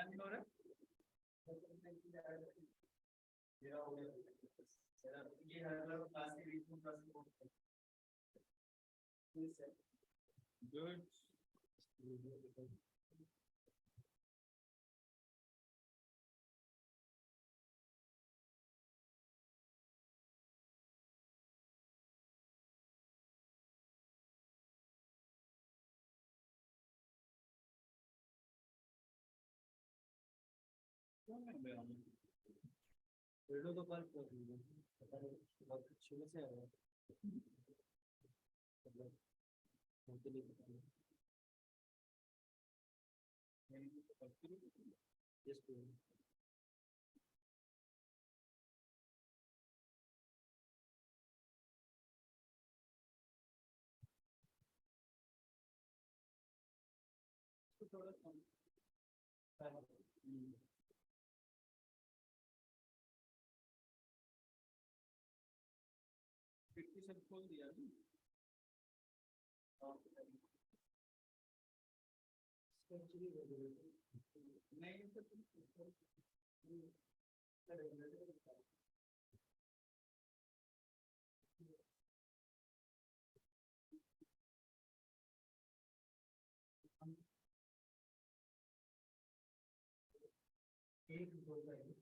Good. Video तो पर कर दी है, बहुत अच्छे से है मतलब मुझे नहीं पता यस टू थोड़ा कम 50 सब खोल दिया सेंचुरी नहीं तो एक दो का है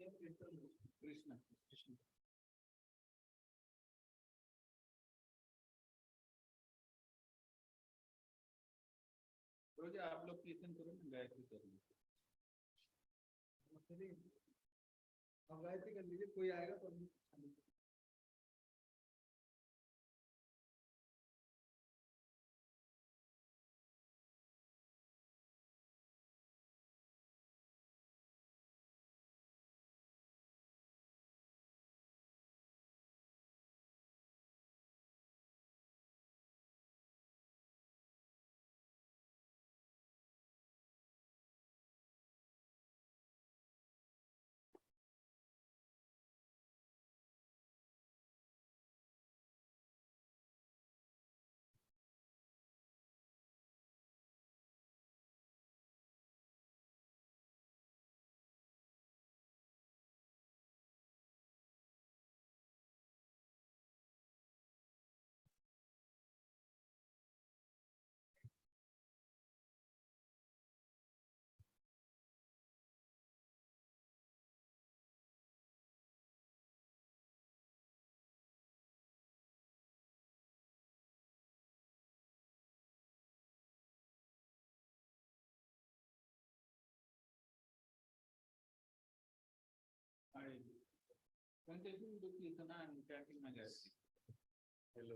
कृष्ण कृष्ण रोज आप लोग कीर्तन करो ना गायत्री करो अब गायत्री कर लीजिए कोई आएगा तो Continuing to Kirtana and chanting my Gayatri. Hello.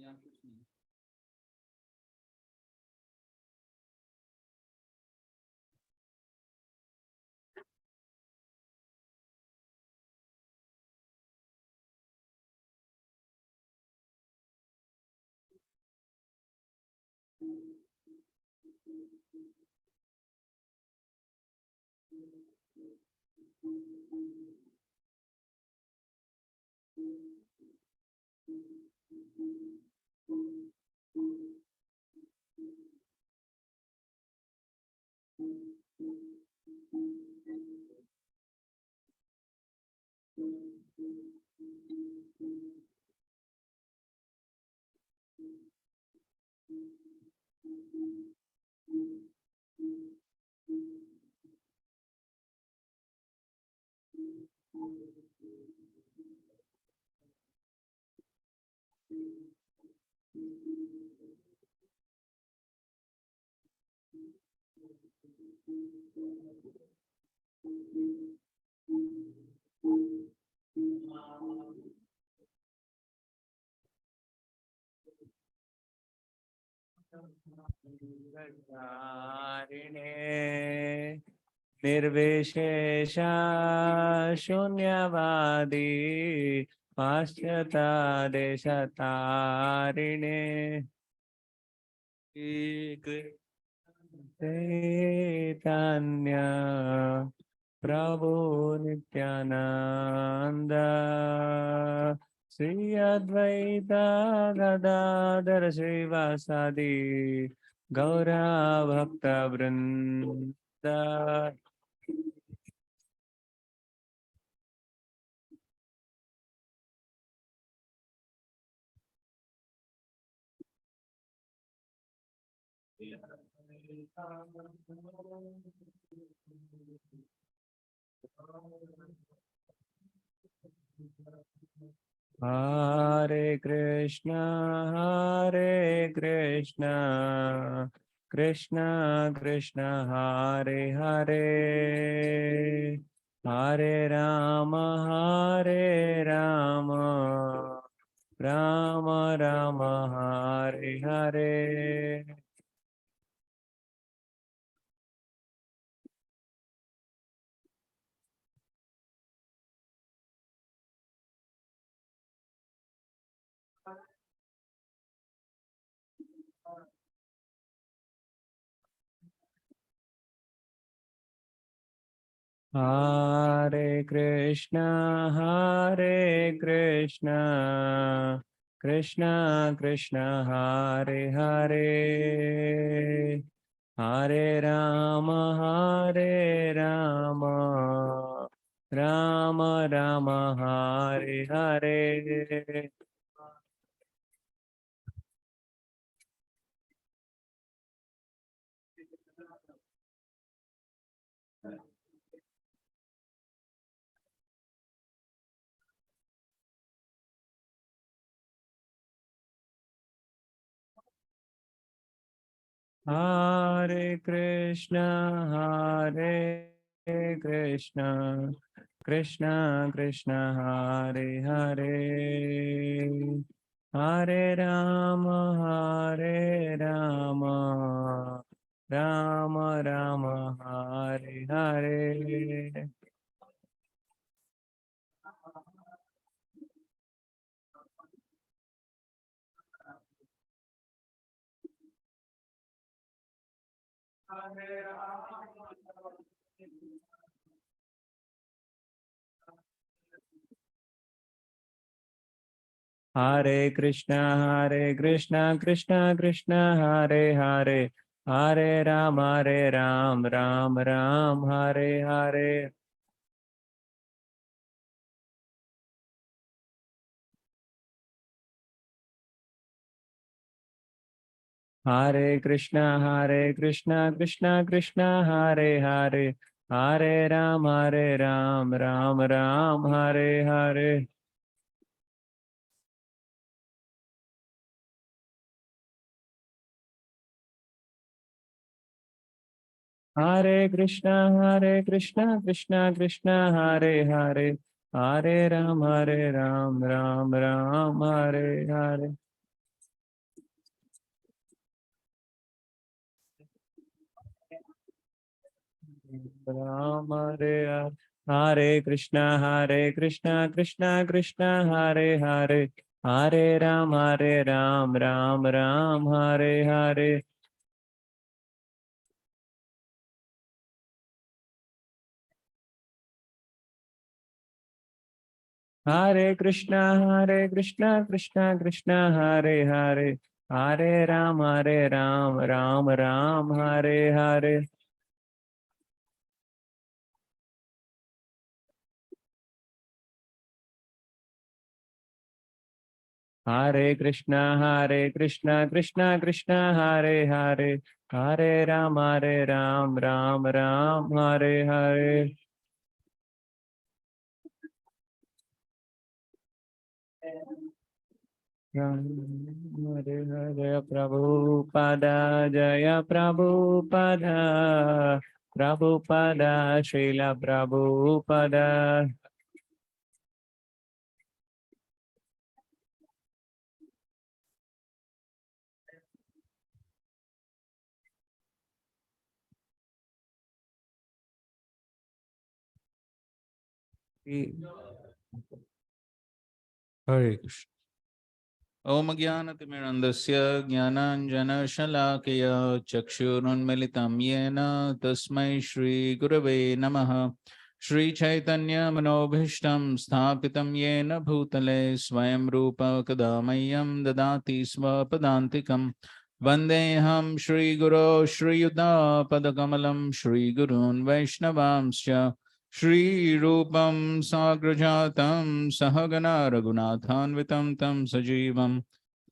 या कुछ नहीं। निर्विशेष शून्यवादी पाश्चाता देशतारिणे चैतन्य प्रभु नित्यानंद श्री अद्वैत गदाधर श्रीवासादि गौरा भक्त वृंद। Hare Krishna Krishna Krishna Hare Hare Hare Rama Rama Rama Hare Hare. Hare Krishna Krishna Krishna Hare Hare Hare Rama Rama Rama Hare Hare. Hare Krishna Krishna Krishna Hare Hare Hare Rama Rama Rama Hare Hare. Hare Krishna Krishna Krishna Hare Hare Hare Ram Ram Hare Hare. Hare Krishna Krishna Krishna Hare Hare Hare Ram Ram Hare Hare. Hare Krishna Krishna Krishna Hare Hare Hare Ram Ram Ram Hare Hare. Ram Hare Hare. Hare Krishna Krishna Krishna Hare Hare. Hare Ram Ram Ram Hare Hare. Hare Krishna Krishna Krishna Hare Hare. Hare Ram Ram Ram Hare Hare. Hare Krishna Krishna Krishna Hare Hare. Hare Ram Ram Ram Hare Hare. Hare Hare Prabhupada Jaya Prabhupada. Prabhupada Srila Prabhupada. Hare Krishna. Om Jnanatimirandasya Jnananjana Chakshurunmilitam Yena Tasmai Shri Gurave Namaha. Shri Chaitanya Manobhishtam Sthapitam Yena Bhutale Swayam Rupa Kadamayam Dadati Swapadantikam Vandeham Shri Guru Shri Yuddha Padakamalam Shri Gurun Vaishnavamscha Shri Rupam Sagrajatam Sahagana Raghunathanvitam Tam Sajivam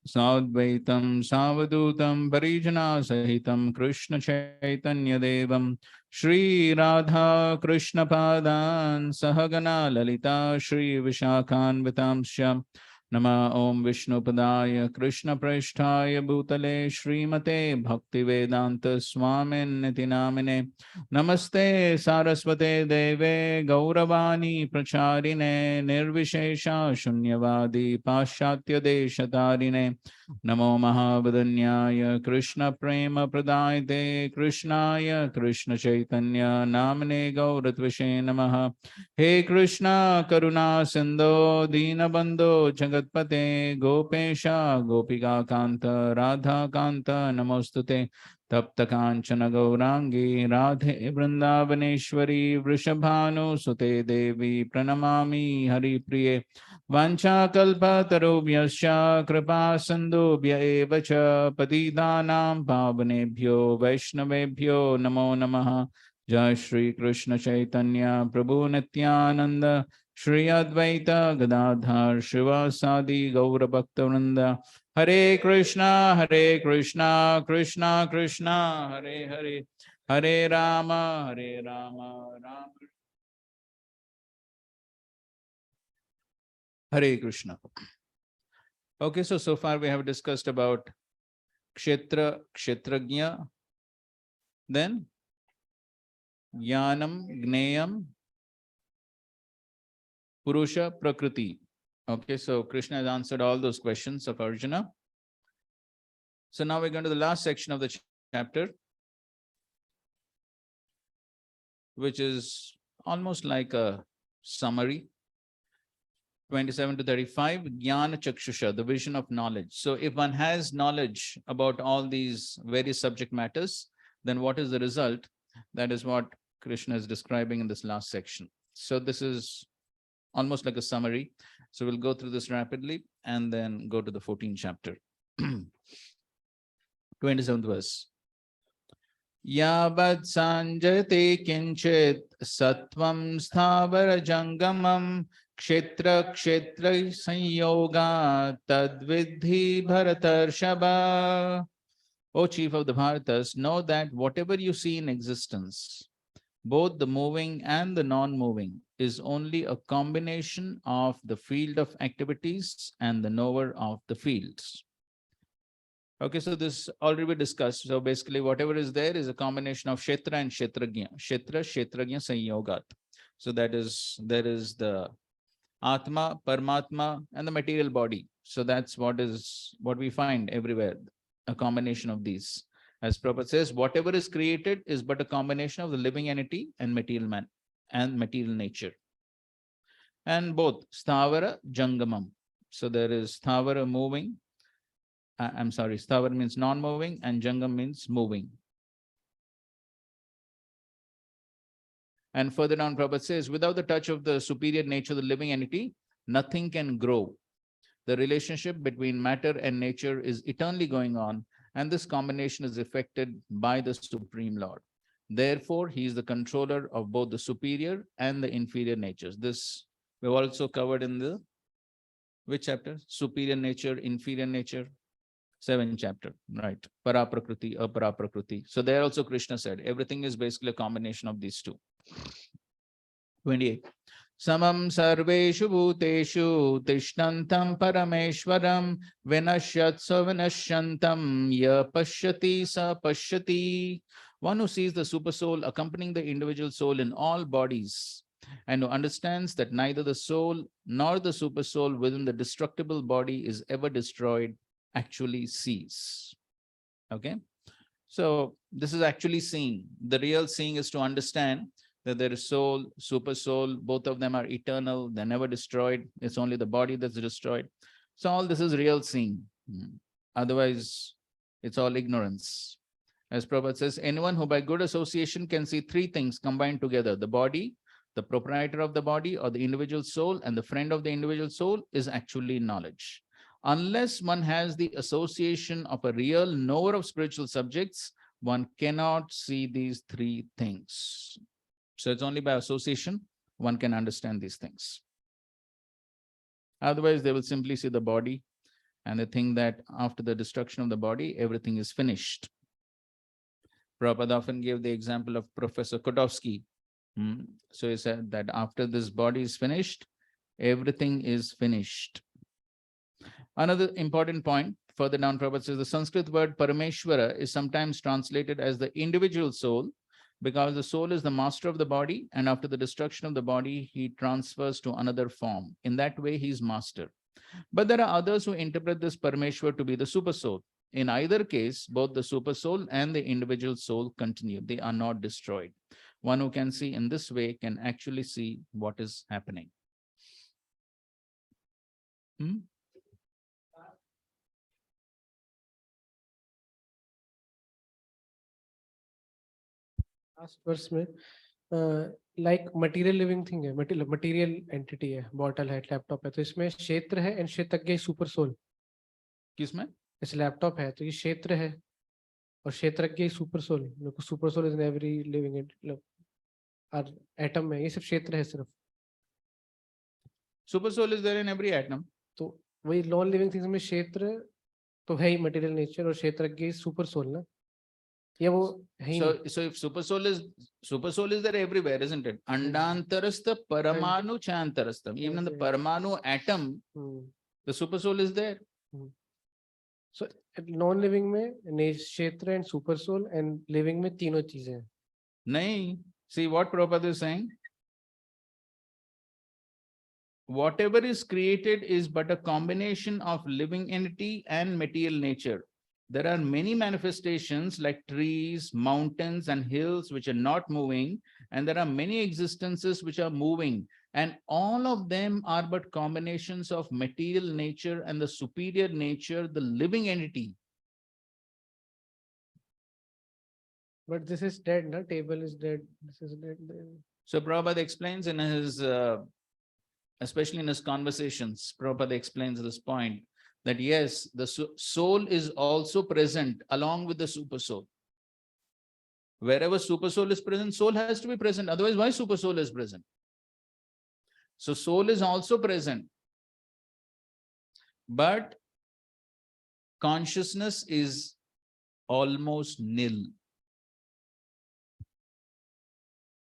Sadvaitam Savadutam Parijana Sahitam Krishna Chaitanya Devam Shri Radha Krishna Padan Sahagana Lalita Shri Vishakhanvitamsya Nama Om Vishnu Padaya Krishna Prasthaya Bhutale Srimate Bhakti Vedanta Swamin Niti Namine Namaste Saraswate Deve Gauravani Pracharine Nirvishesha Shunyavadi Pashatya Deshatarine Namo Mahavadanyaya Krishna Prema Pradayate Krishnaya Krishna Chaitanya Namane Gauratvishe Namaha He Krishna Karuna Sindho Dinabandho Jagatpate Gopesha Gopika Kanta Radha Kanta Namostute तप्त कांचन गौरांगी राधे वृंदावनेश्वरी वृषभानु सुते देवी प्रणमामि हरिप्रिये वाञ्छाकल्पतरुभ्यश्च कृपा सिन्धुभ्य एव च पतितानां पावनेभ्यो वैष्णवेभ्यो नमो नमः जय श्री कृष्ण चैतन्य प्रभु Nityanand Shri Advaita Gadadhar शिवासादि गौरभक्तवृंद Hare Krishna Krishna Krishna Hare Hare Hare Rama Rama Hare Krishna. Okay, so far we have discussed about Kshetra, Kshetrajna, then Jnanam, Gneyam, Purusha, Prakriti. Okay, so Krishna has answered all those questions of Arjuna. So now we're going to the last section of the chapter, which is almost like a summary. 27 to 35, Jnana Chakshusha, the vision of knowledge. So if one has knowledge about all these various subject matters, then what is the result? That is what Krishna is describing in this last section. So this is almost like a summary. So we'll go through this rapidly and then go to the 14th chapter. 27th verse. Yavad sanjate kinchit sattvam sthavara jangamam kshetra sanyoga tadvidhi bharatarshaba. O chief of the Bharatas, know that whatever you see in existence, both the moving and the non-moving, is only a combination of the field of activities and the knower of the fields. Okay, so this already we discussed. So basically whatever is there is a combination of Kshetra and Kshetrajna. Kshetrajna Sanyogat. So there is the Atma, Paramatma, and the material body. So that's what we find everywhere, a combination of these. As Prabhupada says, whatever is created is but a combination of the living entity and material man and material nature. And both sthavara, jangamam. So there is sthavara moving. I'm sorry, sthavara means non-moving and jangam means moving. And further down, Prabhupada says, without the touch of the superior nature, the living entity, nothing can grow. The relationship between matter and nature is eternally going on, and this combination is effected by the Supreme Lord. Therefore, he is the controller of both the superior and the inferior natures. This we've also covered in the which chapter? Superior nature, inferior nature, 7th chapter, right? Paraprakriti, aparaprakriti. So there also Krishna said everything is basically a combination of these two. 28. Samam sarveshu bhuteshu tishtantam parameshwaram vinashyat savinashyantam ya pashyati sa pashyati. One who sees the super soul accompanying the individual soul in all bodies and who understands that neither the soul nor the super soul within the destructible body is ever destroyed actually sees. Okay. So this is actually seeing. The real seeing is to understand that there is soul, super soul, both of them are eternal, they're never destroyed. It's only the body that's destroyed. So all this is real seeing. Otherwise, it's all ignorance. As Prabhupada says, anyone who by good association can see three things combined together, the body, the proprietor of the body, or the individual soul, and the friend of the individual soul, is actually knowledge. Unless one has the association of a real knower of spiritual subjects, one cannot see these three things. So it's only by association one can understand these things. Otherwise, they will simply see the body and they think that after the destruction of the body, everything is finished. Prabhupada often gave the example of Professor Kodowski. So he said that after this body is finished, everything is finished. Another important point, further down, Prabhupada says the Sanskrit word Parameshwara is sometimes translated as the individual soul, because the soul is the master of the body, and after the destruction of the body, he transfers to another form. In that way, he is master. But there are others who interpret this Parameshwar to be the super soul. In either case, both the super soul and the individual soul continue. They are not destroyed. One who can see in this way can actually see what is happening. Last verse में like material living thing है, material entity है, bottle है, laptop है, तो इसमें क्षेत्र है and क्षेत्रज्ञ सुपर सोल. किसमें? इस लैपटॉप है तो ये क्षेत्र है और क्षेत्रज्ञ super soul. Super soul is in every living atom में, ये सब क्षेत्र है सिर्फ. Super soul is there in every atom. तो वही नॉन लिविंग थिंग्स में क्षेत्र तो है ही मटेरियल नेचर, और क्षेत्रज्ञ सुपर सोल ना, ये वो है ही नहीं. So if super soul is there everywhere, isn't it? Andantarastha paramanu chantarastham. Even in the paramanu atom, the super soul is there. So non living में क्षेत्र and super soul, and living में तीनों चीजें हैं. नहीं. See what Prabhupada is saying. Whatever is created is but a combination of living entity and material nature. There are many manifestations like trees, mountains, and hills which are not moving, and there are many existences which are moving, and all of them are but combinations of material nature and the superior nature, the living entity. But this is dead, na? Table is dead. This is dead. So Prabhupada explains in his, especially in his conversations, Prabhupada explains this point, that yes, the soul is also present along with the super soul. Wherever super soul is present, soul has to be present. Otherwise, why super soul is present? So soul is also present. But consciousness is almost nil.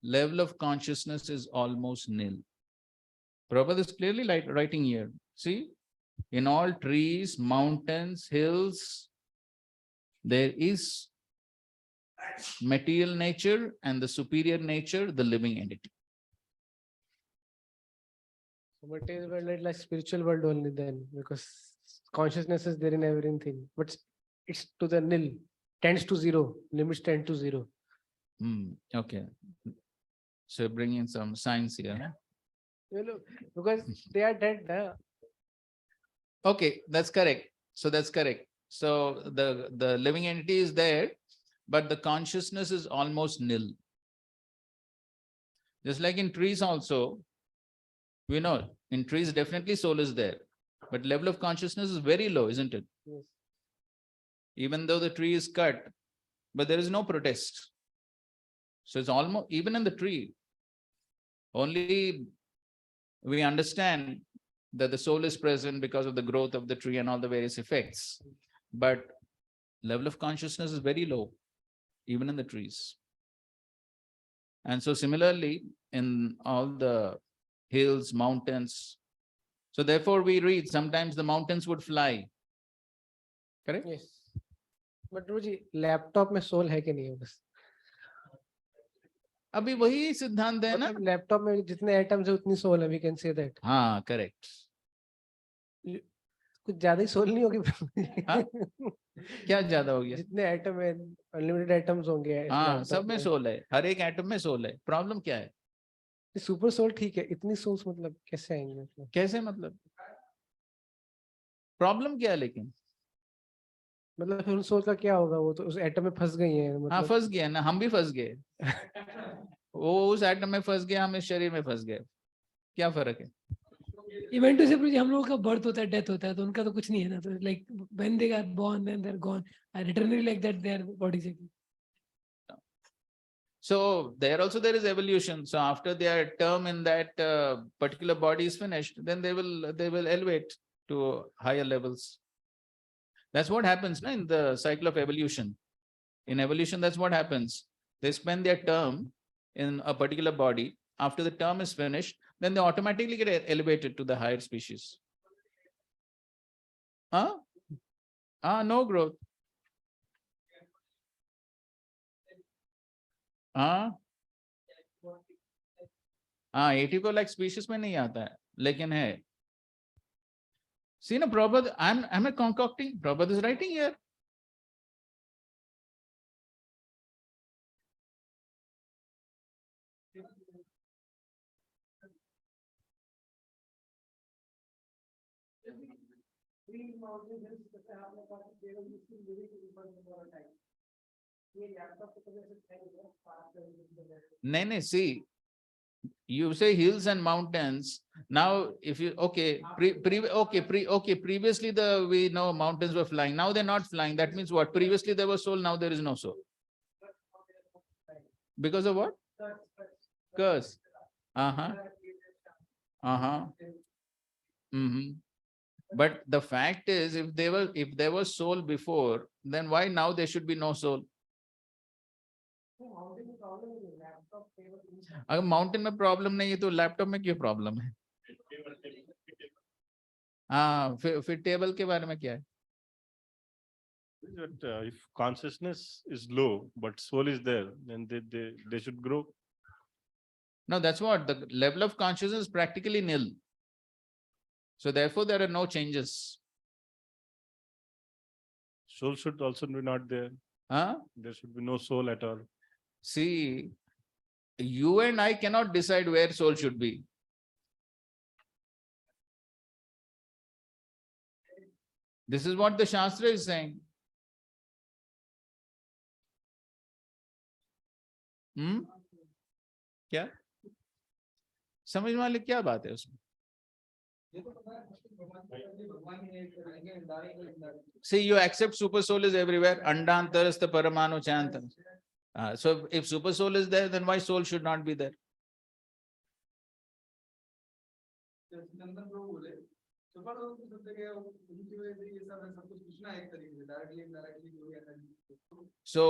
Level of consciousness is almost nil. Prabhupada is clearly writing here. See? In all trees, mountains, hills, there is material nature and the superior nature, the living entity. So material world is like spiritual world only then, because consciousness is there in everything, but it's to the nil. tends to zero. Limits tend to zero. Okay. So bringing some science here. Because they are dead. Okay, that's correct. So that's correct. So the living entity is there, but the consciousness is almost nil. Just like in trees also, we know in trees definitely soul is there, but level of consciousness is very low, isn't it? Yes. Even though the tree is cut, but there is no protest. So it's almost, even in the tree, only we understand that the soul is present because of the growth of the tree and all the various effects. But level of consciousness is very low, even in the trees. And so similarly, in all the hills, mountains. So therefore we read, sometimes the mountains would fly. Correct? Yes. But जी laptop में soul है कि नहीं है बस अभी वही सिद्धांत है ना मतलब लैपटॉप में जितने एटम्स है उतनी सोल है वी कैन से दैट हाँ करेक्ट कुछ ज्यादा ही सोल नहीं होगी हाँ? क्या ज्यादा हो गया जितने एटम है अनलिमिटेड एटम्स होंगे हाँ सब में सोल है हर एक एटम में सोल है प्रॉब्लम क्या है सुपर सोल ठीक है इतनी सोल्स मतलब कैसे आएंगे मतलब कैसे मतलब प्रॉब्लम क्या है लेकिन मतलब फिर उन सोल का क्या होगा वो तो उस एटम में फंस गई है हाँ मतलब फंस गया ना हम भी फंस गए वो उस एटम में फंस गया हम इस शरीर में फंस गए क्या फर्क है इवेंट से हम लोगों का बर्थ होता है डेथ होता है तो उनका तो कुछ नहीं है ना तो like when they are born and they are gone I returnly like that their bodies again So there also there is evolution. So after their term in that particular body is finished, then they will elevate to higher levels. That's what happens in the cycle of evolution. In evolution, that's what happens. They spend their term in a particular body. After the term is finished, then they automatically get elevated to the higher species. Huh? No growth. हाँ 84 lakh species में नहीं आता है लेकिन है see no Prabhupada I'm not concocting Prabhupada is writing here नहीं see you say hills and mountains now if you previously we know mountains were flying now they're not flying that means what previously there was soul now there is no soul because of what curse but the fact is if there was soul before then why now there should be no soul अगर mountain में problem नहीं है तो laptop में क्यों problem है हाँ फिर टेबल के बारे में क्या है if consciousness is low but soul is there then they should grow no that's what the level of consciousness is practically nil so therefore there are no changes soul should also be not there there should be no soul at all see you and I cannot decide where soul should be this is what the Shastra is saying क्या समझ वाले क्या बात है उसमें see you accept super soul is everywhere andantarastha paramanu chanta so if super soul is there then why soul should not be there so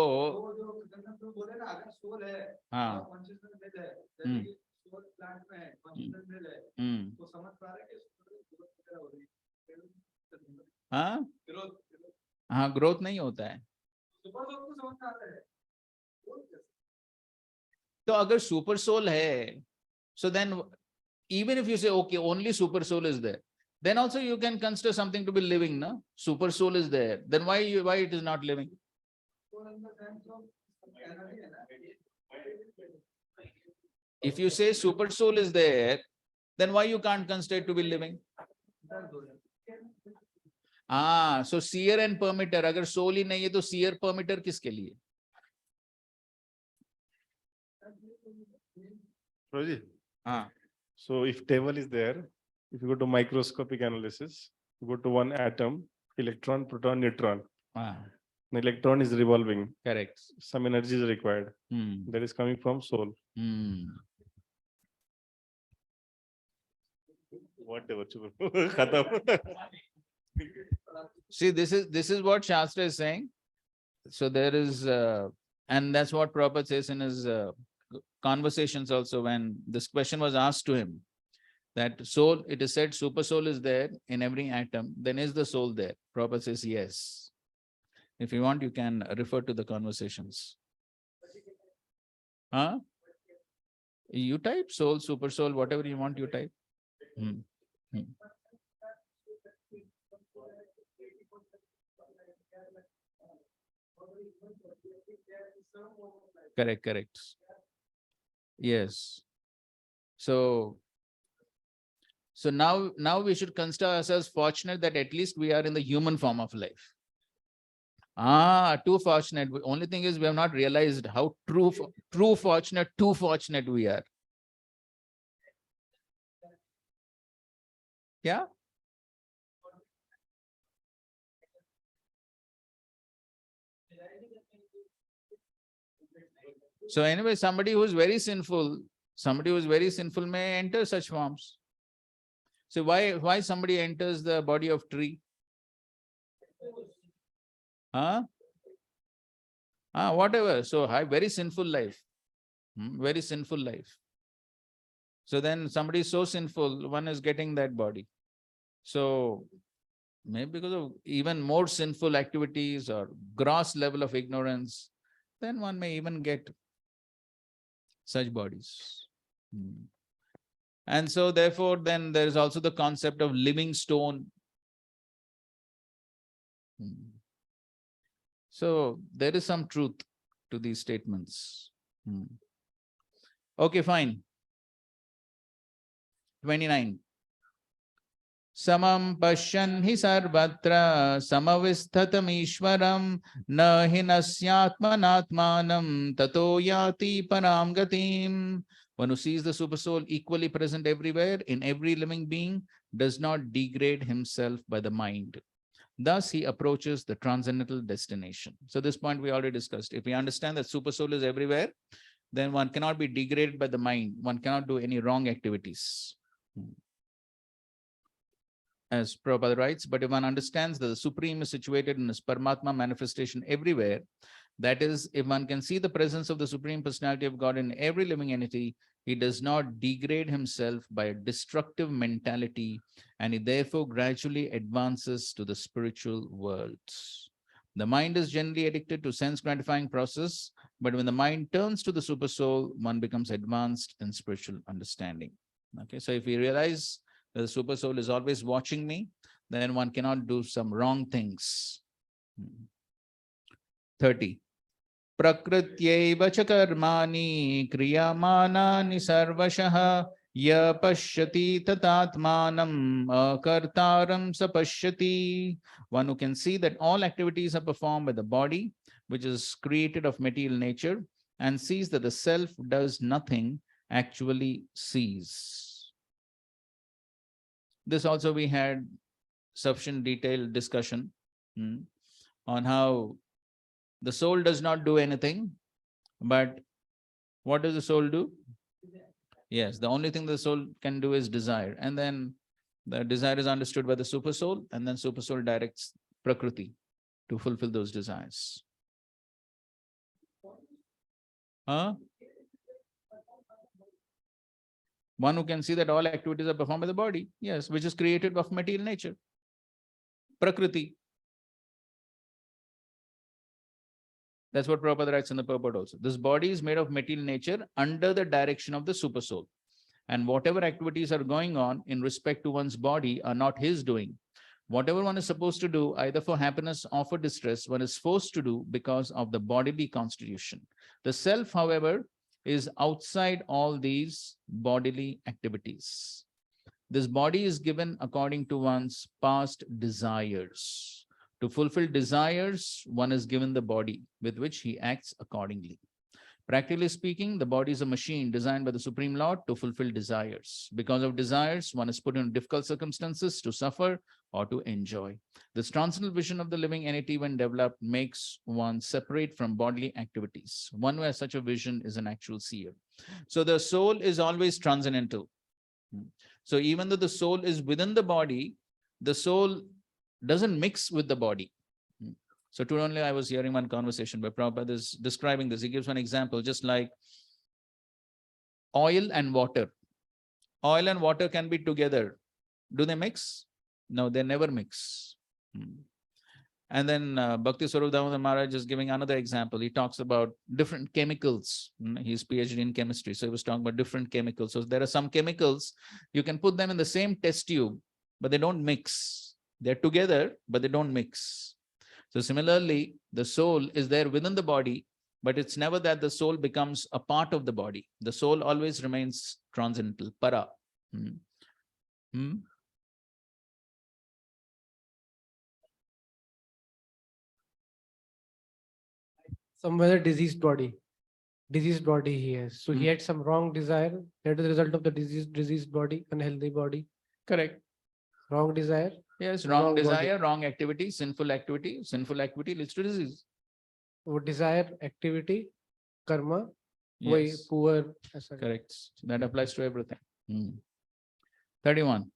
हाँ growth नहीं होता है तो अगर सुपर सोल है so then even if you say okay only super soul is there then also you can consider something to be living no super soul is there then why it is not living If you say super soul is there, then why you can't consider it to be living? So seer and permitter, अगर soul ही नहीं है तो seer permitter किसके लिए? Prabhuji, हाँ. so if table is there, if you go to microscopic analysis, you go to one atom, electron, proton, neutron. The electron is revolving. Correct. Some energy is required. Hmm. That is coming from soul. Hmm. Whatever. Khatam. See, this is what Shastri is saying. So there is, and that's what Prabhupada says in his conversations also, when this question was asked to him, that soul, it is said super soul is there in every atom, then is the soul there? Prabhupada says yes. If you want, you can refer to the conversations. Huh? You type soul, super soul, whatever you want, you type. Hmm. Hmm. Correct. Yes. So now we should consider ourselves fortunate that at least we are in the human form of life. Too fortunate. Only thing is we have not realized how too fortunate we are. Yeah. So anyway, somebody who is very sinful may enter such forms. So why somebody enters the body of tree? Whatever. So very sinful life. Very sinful life. So then somebody is so sinful, one is getting that body. So maybe because of even more sinful activities or gross level of ignorance, then one may even get such bodies. And so therefore, then there is also the concept of living stone. So there is some truth to these statements. Okay, fine. 29. Samam pashyan hi sarvatra samavisthatam ishwaram na hinasyatmanatmanam tato yati param gatim. One who sees the super soul equally present everywhere in every living being does not degrade himself by the mind. Thus, he approaches the transcendental destination. So this point we already discussed. If we understand that super soul is everywhere, then one cannot be degraded by the mind. One cannot do any wrong activities. As Prabhupada writes, but if one understands that the Supreme is situated in his Paramatma manifestation everywhere, that is, if one can see the presence of the Supreme Personality of God in every living entity, he does not degrade himself by a destructive mentality, and he therefore gradually advances to the spiritual worlds. The mind is generally addicted to sense-gratifying process, but when the mind turns to the super soul, one becomes advanced in spiritual understanding. Okay, so if we realize that the super soul is always watching me, then one cannot do some wrong things. 30. Prakrityaiva cha karmani kriyamanani sarvashah ya pashyati tatatmanam akartaram sapashyati. One who can see that all activities are performed by the body, which is created of material nature, and sees that the self does nothing, actually sees. This also we had sufficient detailed discussion on how the soul does not do anything, but what does the soul do? Yes, the only thing the soul can do is desire. And then the desire is understood by the super soul, and then super soul directs Prakriti to fulfill those desires. One who can see that all activities are performed by the body, yes, which is created of material nature. Prakriti. That's what Prabhupada writes in the purport also. This body is made of material nature under the direction of the super soul. And whatever activities are going on in respect to one's body are not his doing. Whatever one is supposed to do, either for happiness or for distress, one is forced to do because of the bodily constitution. The self, however, is outside all these bodily activities. This body is given according to one's past desires. To fulfill desires, one is given the body with which he acts accordingly. Practically speaking, the body is a machine designed by the Supreme Lord to fulfill desires. Because of desires, one is put in difficult circumstances to suffer or to enjoy. This transcendental vision of the living entity, when developed, makes one separate from bodily activities. One who has such a vision is an actual seer. So the soul is always transcendental. So even though the soul is within the body, the soul doesn't mix with the body. So today only I was hearing one conversation where Prabhupada is describing this. He gives one example, just like oil and water. Oil and water can be together. Do they mix? No, they never mix. And then Bhakti Swarup Damodar Maharaj is giving another example. He talks about different chemicals. He's PhD in chemistry. So he was talking about different chemicals. So there are some chemicals, you can put them in the same test tube, but they don't mix. They're together, but they don't mix. So similarly, the soul is there within the body, but it's never that the soul becomes a part of the body. The soul always remains transcendental, para. Somewhere diseased body he has. So he had some wrong desire. That is the result of the diseased body, unhealthy body. Correct. Wrong desire. Yes, wrong Wrong body. desire, wrong activity, sinful activity. Sinful activity leads to disease. What desire, activity, karma, Yes, poor. correct. So that applies to everything. 31.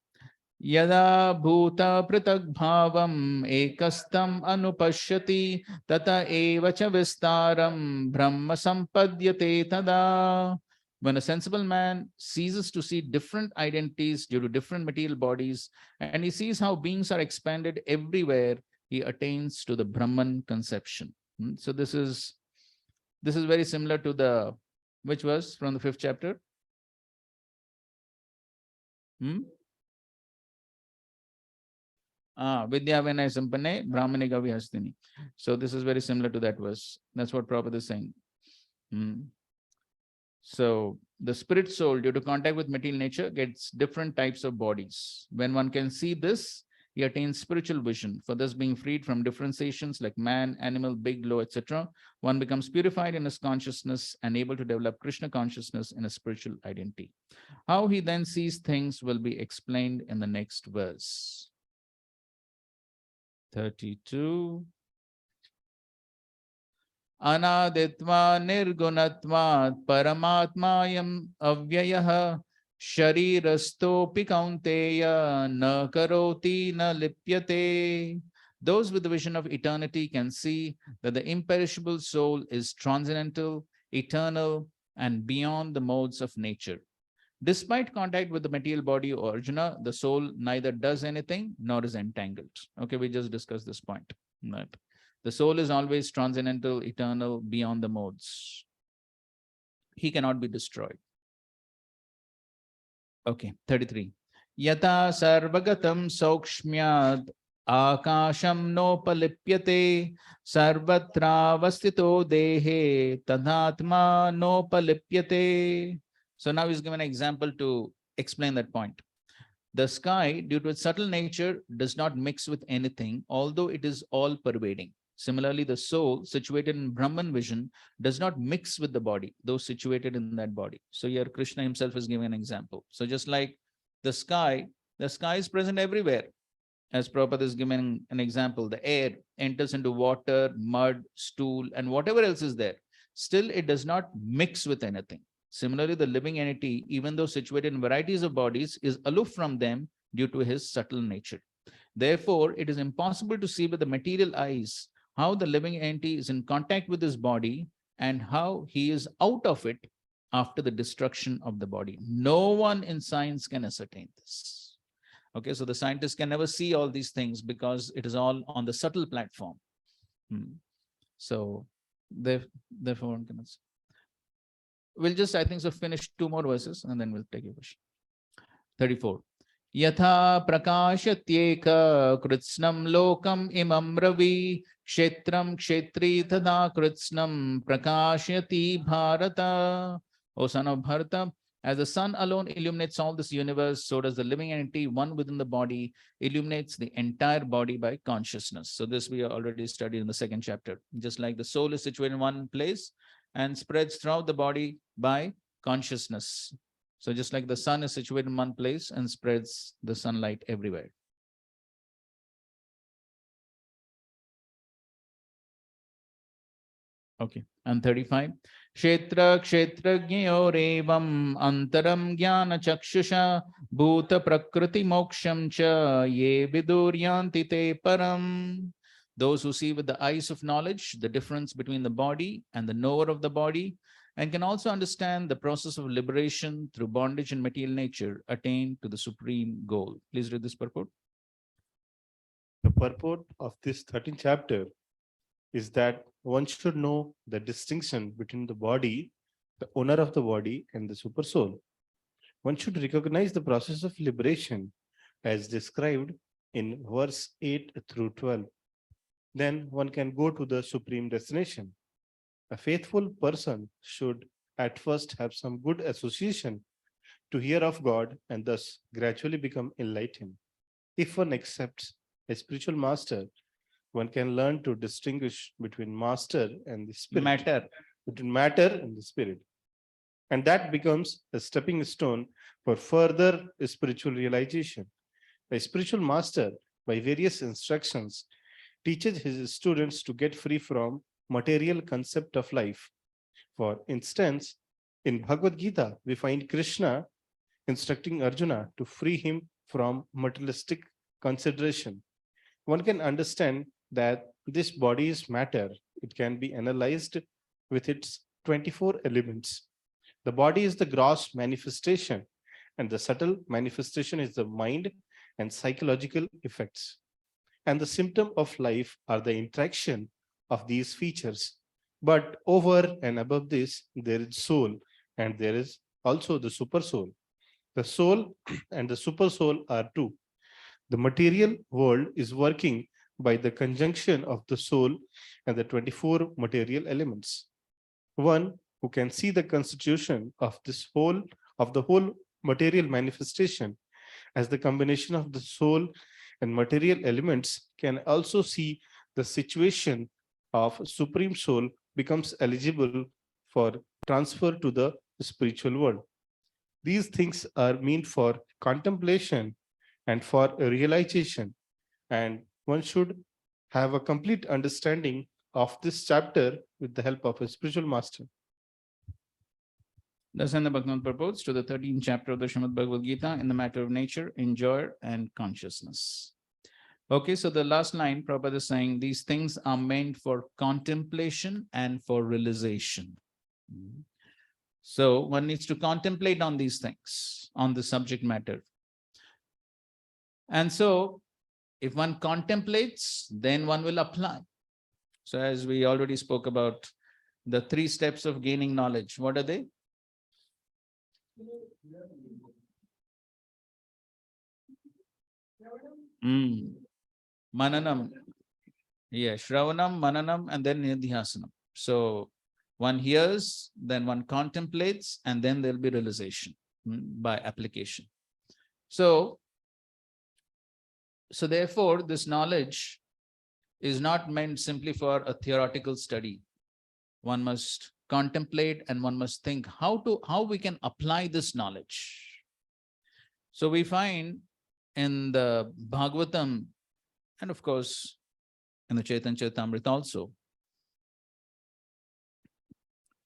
Yada bhuta pritag bhavam ekastam anupashyati tata eva cha vistaram brahma sampadyate tada. When a sensible man ceases to see different identities due to different material bodies, and he sees how beings are expanded everywhere, he attains to the Brahman conception. So this is very similar to the, which was from the 5th chapter? Vidya Vinay Sampane, Brahmani Gavi Hastini. So this is very similar to that verse. That's what Prabhupada is saying. So the spirit soul, due to contact with material nature, gets different types of bodies. When one can see this, he attains spiritual vision. For thus being freed from differentiations like man, animal, big, low, etc., one becomes purified in his consciousness and able to develop Krishna consciousness in a spiritual identity. How he then sees things will be explained in the next verse. 32. Anaditva nirgunatvat paramatmayam avyayah sharirastopi kaunteya na karoti na lipyate. Those with the vision of eternity can see that the imperishable soul is transcendental, eternal, and beyond the modes of nature. Despite contact with the material body or Arjuna, the soul neither does anything nor is entangled. Okay, we just discussed this point. Right? The soul is always transcendental, eternal, beyond the modes. He cannot be destroyed. Okay, 33. Yata sarvagatam saukshmyad akasham nopalipyate sarvatra vastito dehe tadatma nopalipyate. So now he's given an example to explain that point. The sky, due to its subtle nature, does not mix with anything, although it is all pervading. Similarly, the soul, situated in Brahman vision, does not mix with the body, though situated in that body. So here Krishna himself is giving an example. So just like the sky is present everywhere. As Prabhupada is giving an example, the air enters into water, mud, stool, and whatever else is there. Still, it does not mix with anything. Similarly, the living entity, even though situated in varieties of bodies, is aloof from them due to his subtle nature. Therefore, it is impossible to see with the material eyes how the living entity is in contact with his body and how he is out of it after the destruction of the body. No one in science can ascertain this. Okay, so the scientists can never see all these things because it is all on the subtle platform. So, therefore, one cannot see. We'll just, I think so, finish 2 more verses and then we'll take your question. 34. Yatha prakashatyeka kritsnam lokam imam ravi kshetram kshetri tada kritsnam prakashyati bharata. O son of Bharata, as the sun alone illuminates all this universe, so does the living entity, one within the body, illuminates the entire body by consciousness. So this we already studied in the second chapter. Just like the soul is situated in one place and spreads throughout the body by consciousness. So just like the sun is situated in one place and spreads the sunlight everywhere. Okay, and 35. Kshetra kshetrajnayorevam antaram jnana chakshusha bhuta prakriti moksham cha ye viduryanti te param. Those who see with the eyes of knowledge the difference between the body and the knower of the body, and can also understand the process of liberation through bondage and material nature, attain to the supreme goal. Please read this purport. The purport of this 13th chapter is that one should know the distinction between the body, the owner of the body, and the super soul. One should recognize the process of liberation as described in verse 8 through 12. Then one can go to the supreme destination. A faithful person should at first have some good association to hear of God and thus gradually become enlightened. If one accepts a spiritual master, one can learn to distinguish between master and the spirit. Between matter and the spirit. And that becomes a stepping stone for further spiritual realization. A spiritual master, by various instructions, teaches his students to get free from material concept of life. For instance, in Bhagavad Gita, we find Krishna instructing Arjuna to free him from materialistic consideration. One can understand that this body is matter. It can be analyzed with its 24 elements. The body is the gross manifestation, and the subtle manifestation is the mind and psychological effects. And the symptom of life are the interaction of these features. But over and above this, there is soul, and there is also the super soul. The soul and the super soul are two. The material world is working by the conjunction of the soul and the 24 material elements. One who can see the constitution of this whole of the whole material manifestation as the combination of the soul and material elements can also see the situation of supreme soul becomes eligible for transfer to the spiritual world. These things are meant for contemplation and for realization, and one should have a complete understanding of this chapter with the help of a spiritual master. Thus, the Bhagavad purports to the 13th chapter of the Srimad Bhagavad Gita in the matter of nature, enjoy, and consciousness. Okay, so the last line, Prabhupada is saying these things are meant for contemplation and for realization. So one needs to contemplate on these things, on the subject matter. And so if one contemplates, then one will apply. So as we already spoke about the 3 steps of gaining knowledge, what are they? Mananam. Yeah, Shravanam, Mananam, and then Nidhyasanam. So one hears, then one contemplates, and then there'll be realization by application. So therefore, this knowledge is not meant simply for a theoretical study. One must contemplate and one must think how we can apply this knowledge. So we find in the Bhagavatam, and of course in the Chaitanya Charitamrita also,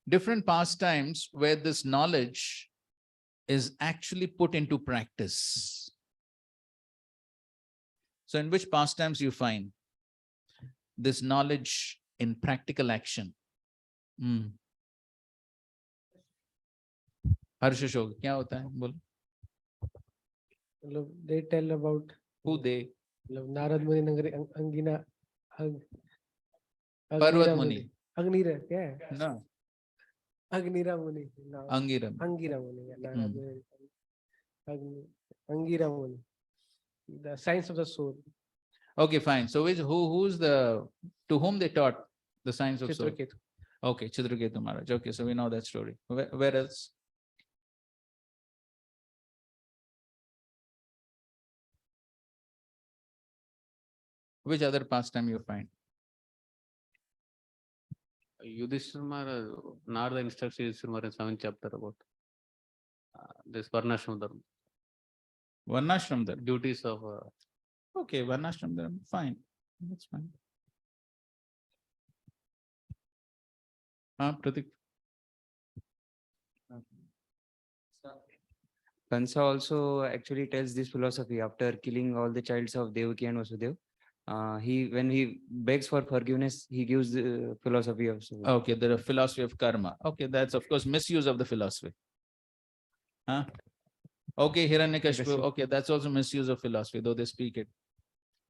different pastimes where this knowledge is actually put into practice. So in which pastimes you find this knowledge in practical action? Harshashog, क्या होता है? बोलो. They tell about Who they? Narad Muni, Angina, Parvat Muni. Agnira, क्या है? No. Agnira Muni. Angira. Angira Muni. Narad Muni. Angira Muni. The science of the soul. Okay, fine. So who's to whom they taught the science of soul? Chitraketu. Okay, Chitraketu Maharaj. Okay, so we know that story. Where else? Which other pastime you find? Yudhishthira Maharaj, Narada instructs Yudhishthira Maharaj in 7th chapter about this Varnashram Dharma, Varnashram Dharma. duties of Okay, Varnashram Dharma. Fine. That's fine. Pratik. Kansa also actually tells this philosophy after killing all the childs of Devaki and Vasudev. When he begs for forgiveness, he gives the philosophy of soul. Okay, the philosophy of karma. Okay, that's of course misuse of the philosophy. Huh? Okay, Hiranyakashipu. Okay, that's also misuse of philosophy, though they speak it.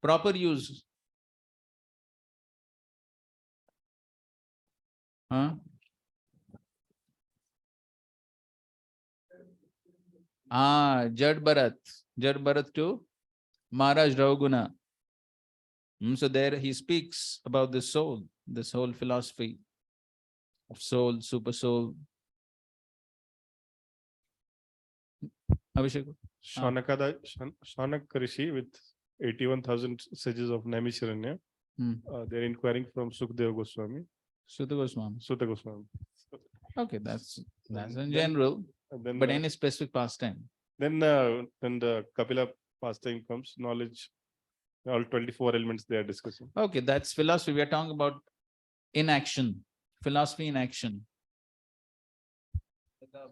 Proper use. Huh? Jad Bharat to Maharaj Raghuguna. So there he speaks about the soul, this whole philosophy of soul, super soul. Abhishek. Shanak Rishi with 81,000 sages of Naimisharanya. They're inquiring from Sukadeva Goswami. Sutta Goswami. Sutta Goswami. Okay, that's in Then- general, Then, but any specific pastime. then the Kapila pastime comes, knowledge, all 24 elements they are discussing. Okay, that's philosophy. We are talking about inaction, philosophy in action. The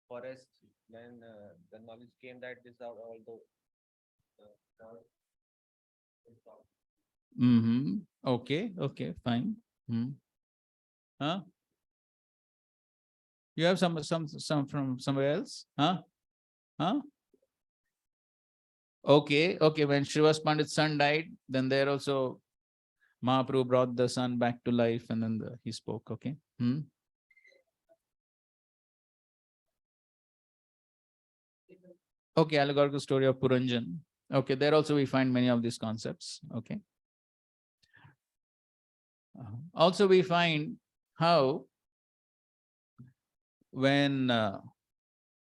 forest, when the knowledge came that these are all the Okay, fine. Huh? You have some from somewhere else? Huh? Okay. When Srivas Pandit's son died, then there also Mahaprabhu brought the son back to life, and then he spoke. Okay. Okay, allegorical story of Puranjan. Okay, there also we find many of these concepts. Okay. Also, we find how when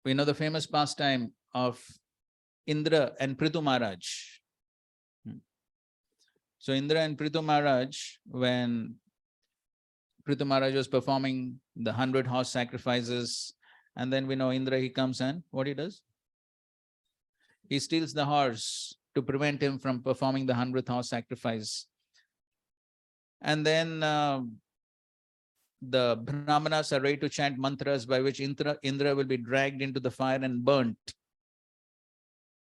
we know the famous pastime of Indra and Prithu Maharaj. So Indra and Prithu Maharaj, when Prithu Maharaj was performing the 100 horse sacrifices, and then we know Indra, he comes and what he does? He steals the horse to prevent him from performing the 100th horse sacrifice. And then the Brahmanas are ready to chant mantras by which Indra will be dragged into the fire and burnt.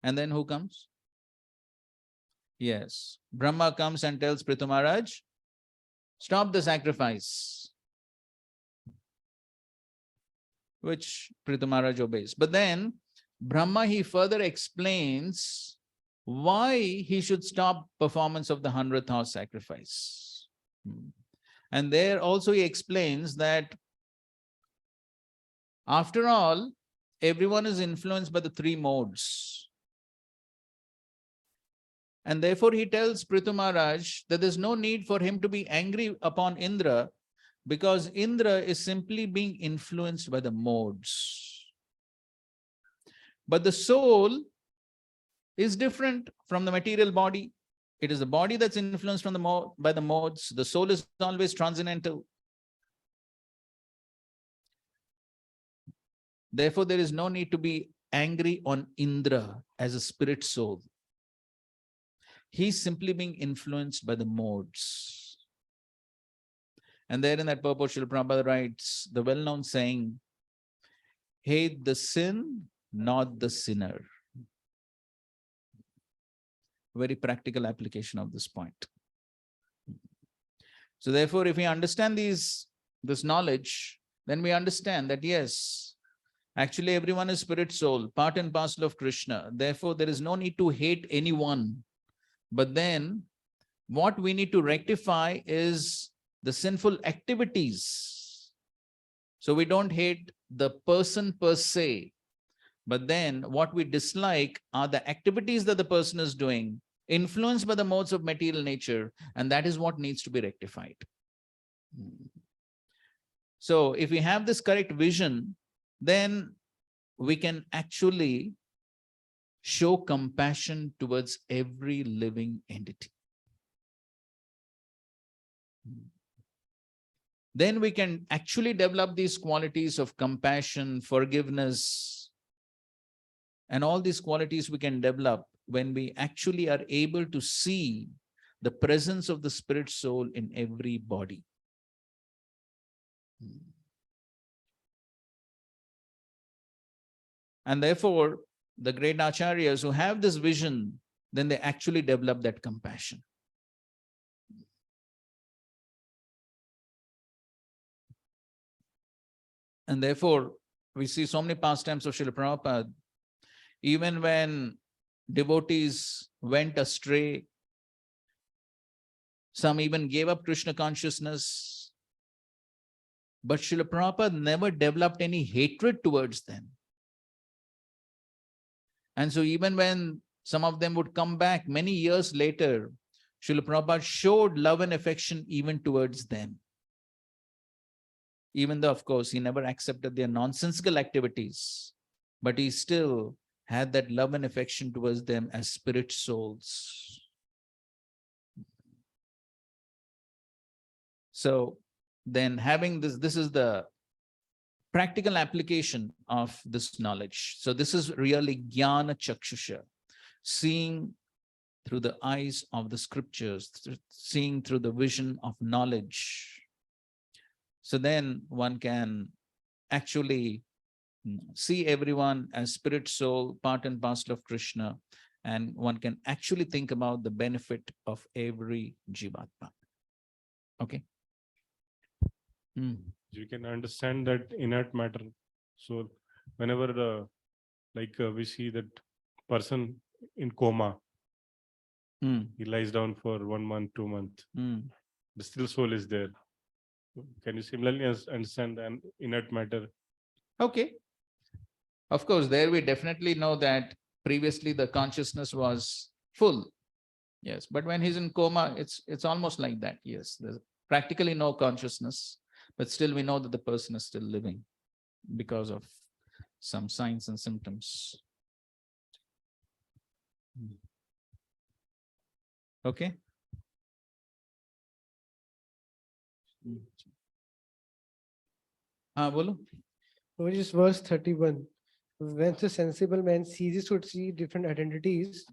And then who comes? Yes, Brahma comes and tells Prithu Maharaj, stop the sacrifice, which Prithu Maharaj obeys. But then Brahma, he further explains why he should stop performance of the 100th horse sacrifice. And there also he explains that after all, everyone is influenced by the three modes. And therefore he tells Prithu Maharaj that there's no need for him to be angry upon Indra, because Indra is simply being influenced by the modes. But the soul is different from the material body. It is the body that's influenced from by the modes. The soul is always transcendental. Therefore, there is no need to be angry on Indra as a spirit soul. He's simply being influenced by the modes. And there in that purport, Srila Prabhupada writes the well-known saying, hate the sin, not the sinner. Very practical application of this point. So therefore, if we understand this knowledge, then we understand that yes, actually everyone is spirit soul, part and parcel of Krishna. Therefore, there is no need to hate anyone. But then what we need to rectify is the sinful activities. So we don't hate the person per se, But then what we dislike are the activities that the person is doing, influenced by the modes of material nature, and that is what needs to be rectified. So if we have this correct vision, then we can actually show compassion towards every living entity. Then we can actually develop these qualities of compassion, forgiveness, and all these qualities we can develop when we actually are able to see the presence of the spirit soul in every body. And therefore, the great acharyas who have this vision, then they actually develop that compassion. And therefore, we see so many pastimes of Srila Prabhupada, even when devotees went astray, some even gave up Krishna consciousness, but Srila Prabhupada never developed any hatred towards them. And so even when some of them would come back many years later, Srila Prabhupada showed love and affection even towards them. Even though, of course, he never accepted their nonsensical activities, but he still had that love and affection towards them as spirit souls. So then having this is the practical application of this knowledge. So this is really jnana chakshusha, seeing through the eyes of the scriptures, seeing through the vision of knowledge. So then one can actually see everyone as spirit soul, part and parcel of Krishna, and one can actually think about the benefit of every jivatma. Okay. You can understand that inert matter. So whenever we see that person in coma, he lies down for 1 month, 2 months, the still soul is there. Can you similarly understand the inert matter? Okay. Of course, there we definitely know that previously the consciousness was full. Yes, but when he's in coma, it's almost like that. Yes, there's practically no consciousness, but still we know that the person is still living because of some signs and symptoms. Okay. Bolo. Which is verse 31. When the sensible man ceases to see different identities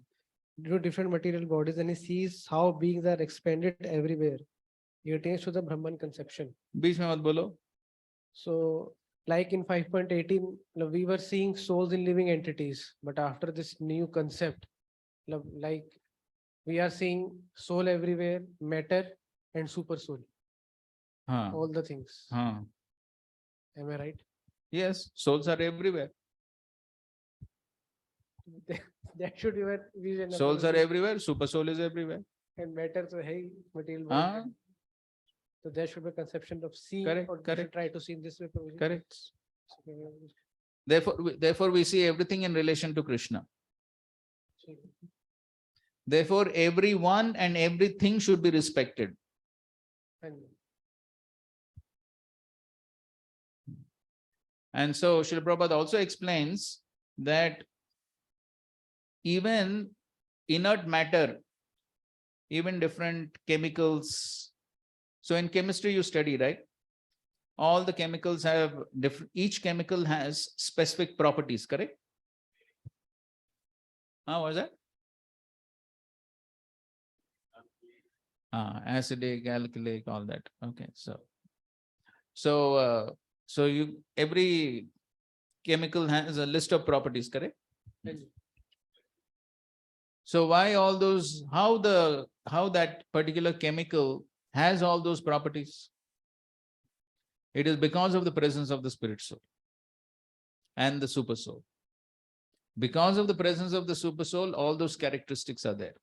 due to different material bodies, and he sees how beings are expanded everywhere, he attains to the Brahman conception. Beech mein mat bolo. So, like in 5.18, we were seeing souls in living entities, but after this new concept, like we are seeing soul everywhere, matter, and super soul. All the things. Am I right? Yes, souls are everywhere. That should be where vision. Souls are everywhere. Super soul is everywhere. And matter, so hey, material body. So there should be a conception of seeing, Correct, or correct. should try to see in this way. Correct. Therefore, we see everything in relation to Krishna. Therefore, everyone and everything should be respected. And so Srila Prabhupada also explains that even inert matter, even different chemicals. So in chemistry you study, right? All the chemicals have different, each chemical has specific properties, correct? What was that? Acidic, alkylic, all that. Okay, so you every chemical has a list of properties, correct? So why all those, how that particular chemical has all those properties? It is because of the presence of the spirit soul and the super soul. Because of the presence of the super soul, all those characteristics are there.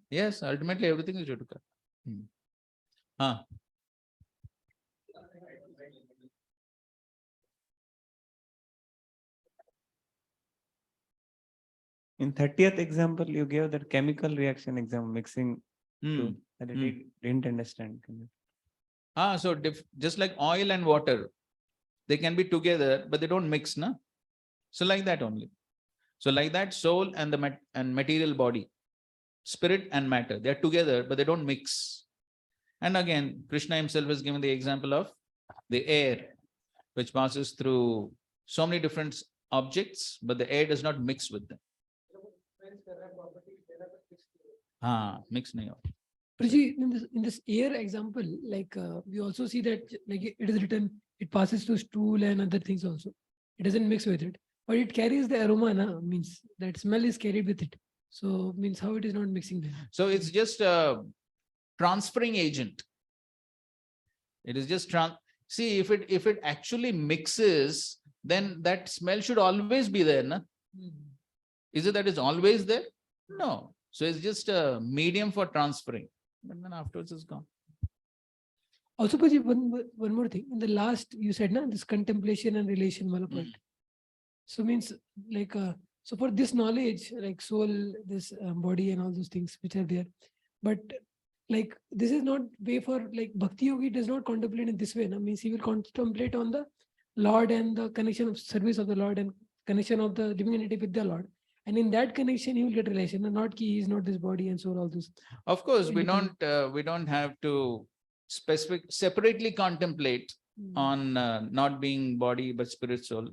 Yes, ultimately everything is due to karma. In 30th example, you gave that chemical reaction example, mixing two. I didn't understand. So just like oil and water, they can be together, but they don't mix, na? So like that only. So like that, soul and the material body, spirit and matter, they're together, but they don't mix. And again, Krishna himself has given the example of the air, which passes through so many different objects, but the air does not mix with them. Mix nahi hota. Priji, in this air example, like we also see that like it is written, it passes through stool and other things also. It doesn't mix with it, but it carries the aroma, na? Means that smell is carried with it. So means how it is not mixing there. So it's just a transferring agent. It is just see, if it actually mixes, then that smell should always be there, na? Is it that it's always there? No. So it's just a medium for transferring, and then afterwards it's gone. Also, Priji, one more thing. In the last, you said, na, this contemplation and relation wala point. So means like so for this knowledge, like soul, this body and all those things which are there, but like this is not way for like Bhakti Yogi does not contemplate in this way. Na? Means he will contemplate on the Lord and the connection of service of the Lord and connection of the living entity with the Lord. And in that connection, he will get relation. And not he is not this body and soul, all this. Of course, we don't have to separately contemplate on not being body but spirit, soul.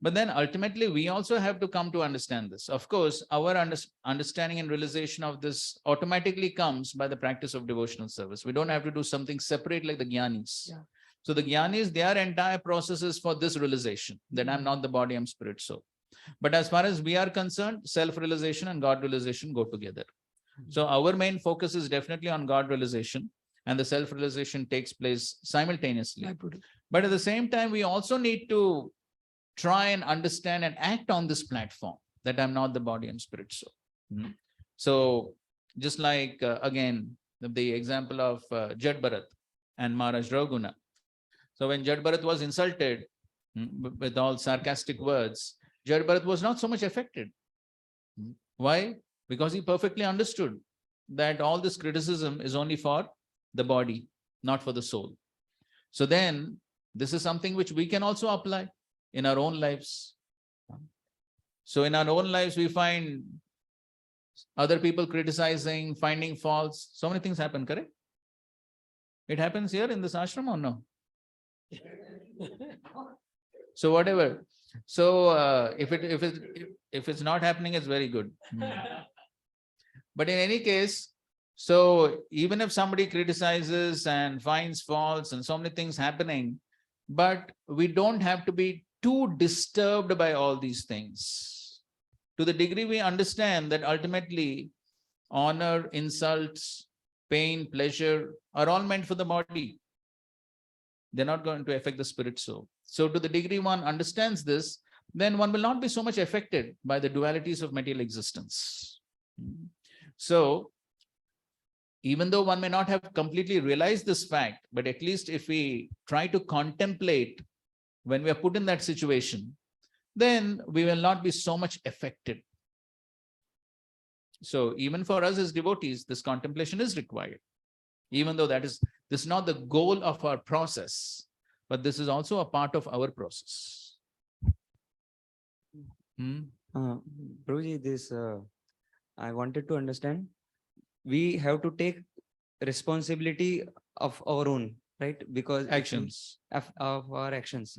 But then ultimately, we also have to come to understand this. Of course, our understanding and realization of this automatically comes by the practice of devotional service. We don't have to do something separate like the Jnanis. Yeah. So the Jnanis, their entire process is for this realization that I'm not the body, I'm spirit, soul. But as far as we are concerned, self-realization and God realization go together. So our main focus is definitely on God realization, and the self-realization takes place simultaneously. But at the same time, we also need to try and understand and act on this platform that I'm not the body, I'm spirit, soul. So just like, again, the example of Jad Bharat and Maharaj Raghuna. So when Jad Bharat was insulted with all sarcastic words, Jad Bharat was not so much affected. Why? Because he perfectly understood that all this criticism is only for the body, not for the soul. So then this is something which we can also apply in our own lives. So in our own lives, we find other people criticizing, finding faults. So many things happen, correct? It happens here in this ashram or no? So whatever. So if it's not happening, it's very good. But in any case, so even if somebody criticizes and finds faults and so many things happening, but we don't have to be too disturbed by all these things. To the degree we understand that ultimately honor, insults, pain, pleasure are all meant for the body. They're not going to affect the spirit soul. So to the degree one understands this, then one will not be so much affected by the dualities of material existence. So even though one may not have completely realized this fact, but at least if we try to contemplate when we are put in that situation, then we will not be so much affected. So even for us as devotees, this contemplation is required. Even though this is not the goal of our process, but this is also a part of our process. Prabhuji, this I wanted to understand. We have to take responsibility of our own, right? Because Actions. of our actions.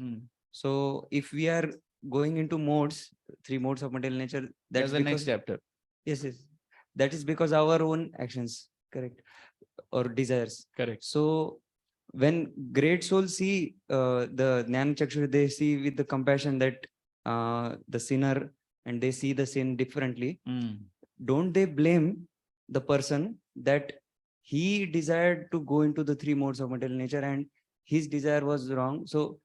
So if we are going into modes, 3 modes of material nature, that's the next chapter. Yes. That is because our own actions, correct, or desires. Correct. So when great souls see the Jnana Chakshu, they see with the compassion that the sinner, and they see the sin differently. Don't they blame the person that he desired to go into the 3 modes of material nature and his desire was wrong? So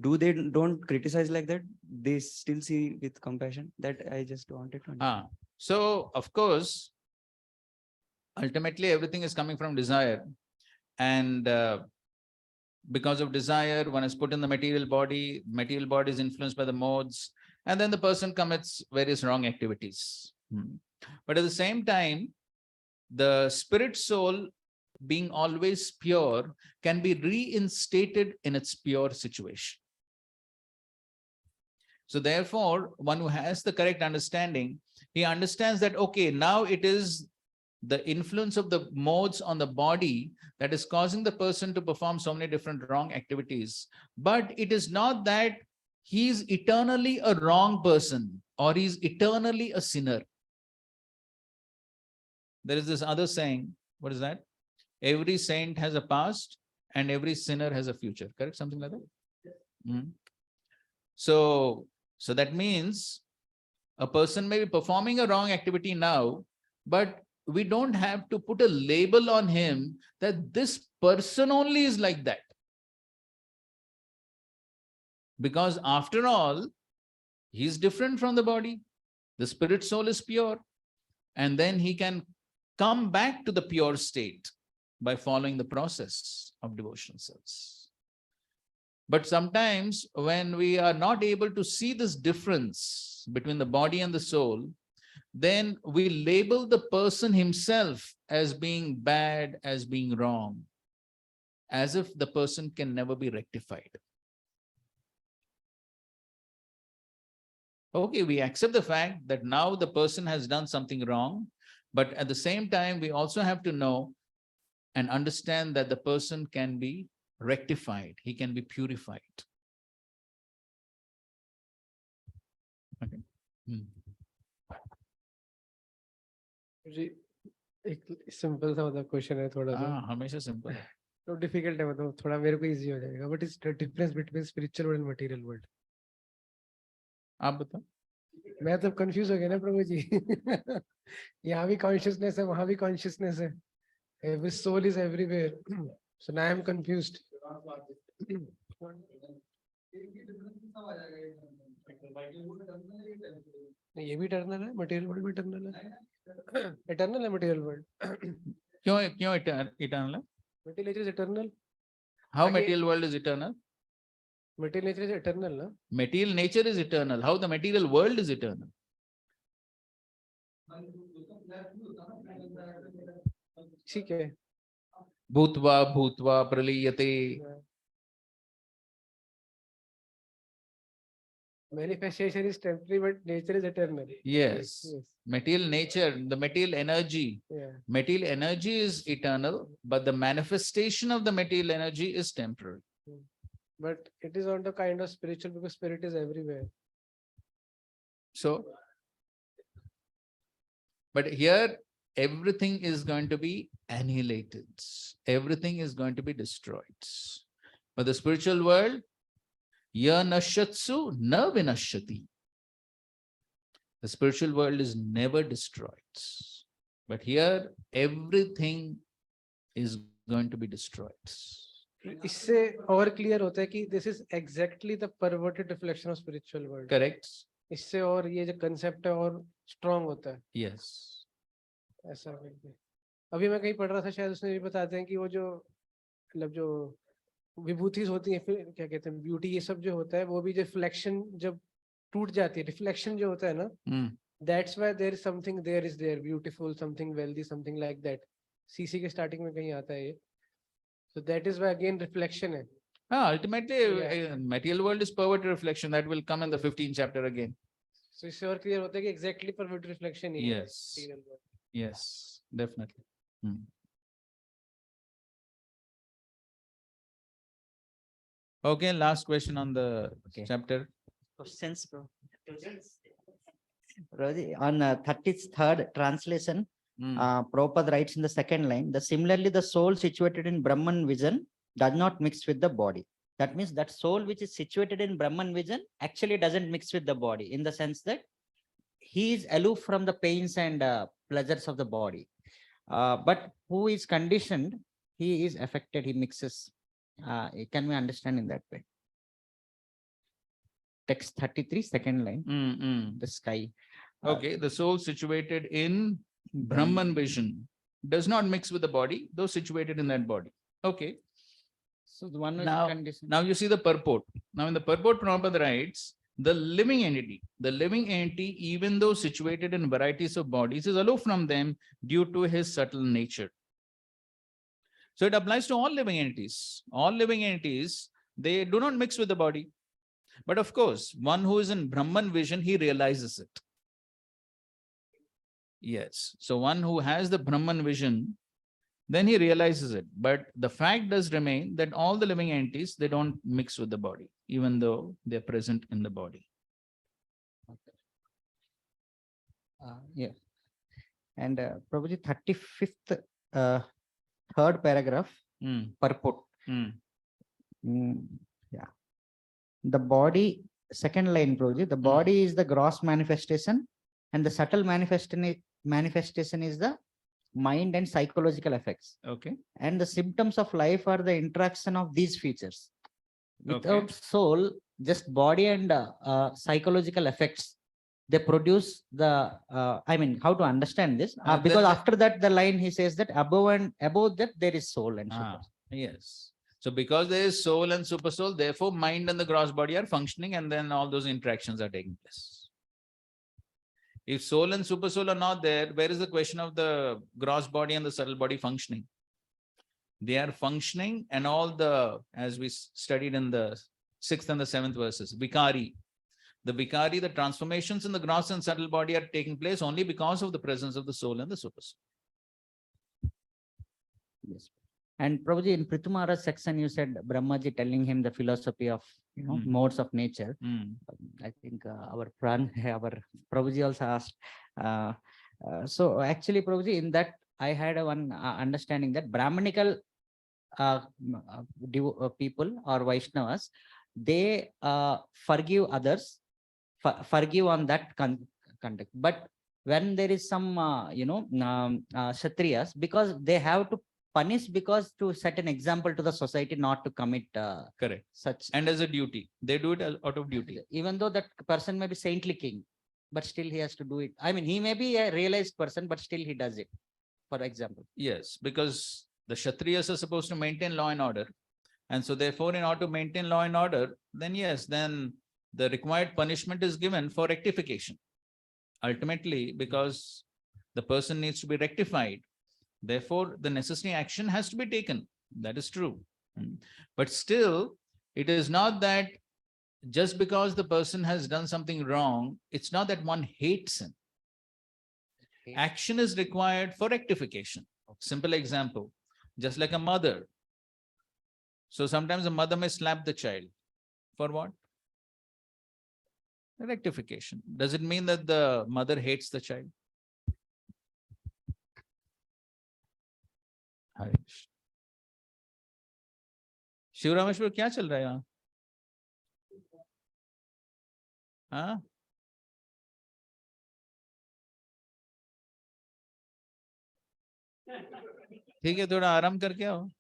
don't criticize like that? They still see with compassion? That I just wanted to understand. So of course, ultimately everything is coming from desire, and because of desire, one is put in the material body. Material body is influenced by the modes, and then the person commits various wrong activities. But at the same time, the spirit soul, being always pure, can be reinstated in its pure situation. So therefore, one who has the correct understanding, he understands that, okay, now it is the influence of the modes on the body that is causing the person to perform so many different wrong activities. But it is not that he's eternally a wrong person or he's eternally a sinner. There is this other saying, what is that? Every saint has a past and every sinner has a future, correct? Something like that. So that means a person may be performing a wrong activity now, but we don't have to put a label on him that this person only is like that. Because after all, he's different from the body. The spirit soul is pure. And then he can come back to the pure state by following the process of devotional service. But sometimes when we are not able to see this difference between the body and the soul, then we label the person himself as being bad, as being wrong, as if the person can never be rectified. Okay, we accept the fact that now the person has done something wrong, but at the same time, we also have to know and understand that the person can be rectified, he can be purified. Okay. एक simple सा मतलब question है थोड़ा सा हमेशा simple है तो difficult है मतलब थोड़ा मेरे को इजी हो जाएगा what is the difference between spiritual world and material world आप बताओ मैं तो कंफ्यूज हो गया ना प्रभु जी यहाँ भी कॉन्शियसनेस है वहां भी कॉन्शियसनेस है every soul is everywhere so now I am confused ये भी इटर्नल है मटेरियल वर्ल्ड भी इटर्नल है इटर्नल है मटेरियल वर्ल्ड क्यों इटर्नल है material nature is eternal How material world is eternal? Material nature is eternal, no? Material nature is eternal. How the material world is eternal? ठीक है Bhutva bhutva praliyate. Manifestation is temporary, but nature is eternal. Yes. Material nature, the material energy. Yeah. Material energy is eternal, but the manifestation of the material energy is temporary. But it is on the kind of spiritual because spirit is everywhere. So, but here everything is going to be annihilated. Everything is going to be destroyed. But the spiritual world, ya nashatsu na vinashati. The spiritual world is never destroyed. But here everything is going to be destroyed. इससे और clear होता है कि this is exactly the perverted reflection of spiritual world. Correct? इससे और ये जो concept है और strong होता है. Yes. ऐसा करके अभी मैं कहीं पढ़ रहा था शायद उसने भी बताते हैं कि वो जो मतलब जो विभूतिज होती है फिर क्या कहते हैं ब्यूटी ये सब जो होता है वो भी जो रिफ्लेक्शन जब टूट जाती है रिफ्लेक्शन जो होता है ना that's why there is something there is there beautiful something wealthy something like that CC के स्टार्टिंग में कहीं आता है ये so that is why again reflection है ultimately material world is perverted reflection that will come in the 15th chapter again. So इससे और clear होता है कि exactly perverted reflection ही है. Yes, definitely. Okay, last question on the chapter. Questions, bro. On 33rd translation, Prabhupada writes in the second line, similarly, the soul situated in Brahman vision does not mix with the body. That means that soul which is situated in Brahman vision actually doesn't mix with the body in the sense that he is aloof from the pains and pleasures of the body. But who is conditioned, he is affected, he mixes. Can we understand in that way? Text 33, second line, the sky. Okay, the soul situated in Brahman vision does not mix with the body, though situated in that body. Okay. So the one Now you see the purport. Now in the purport, Prabhupada writes the living entity. The living entity, even though situated in varieties of bodies, is aloof from them due to his subtle nature. So it applies to all living entities. All living entities, they do not mix with the body. But of course, one who is in Brahman vision, he realizes it. Yes. So one who has the Brahman vision, then he realizes it. But the fact does remain that all the living entities, they don't mix with the body, even though they're present in the body. Yeah. And Prabhuji, 35th third paragraph, purport. Yeah. The body, second line, Prabhuji, the body is the gross manifestation and the subtle manifestation is the mind and psychological effects. Okay. And the symptoms of life are the interaction of these features. Without soul, just body and psychological effects, they produce the, I mean, how to understand this? Because after that, the line he says that above that, there is soul and super. Yes. So because there is soul and super soul, therefore mind and the gross body are functioning and then all those interactions are taking place. If soul and super soul are not there, where is the question of the gross body and the subtle body functioning? They are functioning and all the, as we studied in the 6th and the 7th verses, Vikari. The Vikari, the transformations in the gross and subtle body are taking place only because of the presence of the soul and the super soul. Yes. And Prabhuji, in Prithumara's section, you said Brahmaji telling him the philosophy of modes of nature. I think our Prabhuji also asked. So actually, Prabhuji, in that I had one understanding that Brahmanical people or Vaishnavas, they forgive others, forgive on that conduct. But when there is some, Kshatriyas, because they have to punish because to set an example to the society not to commit correct such. And as a duty, they do it out of duty. Even though that person may be saintly king, but still he has to do it. I mean, he may be a realized person, but still he does it, for example. Yes, because the Kshatriyas are supposed to maintain law and order. And so therefore, in order to maintain law and order, then yes, then the required punishment is given for rectification. Ultimately, because the person needs to be rectified. Therefore, the necessary action has to be taken. That is true. But still, it is not that just because the person has done something wrong, it's not that one hates him. Action is required for rectification. Simple example, just like a mother. So sometimes a mother may slap the child. For what? Rectification. Does it mean that the mother hates the child? शिवरामेश्वर क्या चल रहा है यहाँ? हाँ? ठीक है, थोड़ा आराम करके आओ.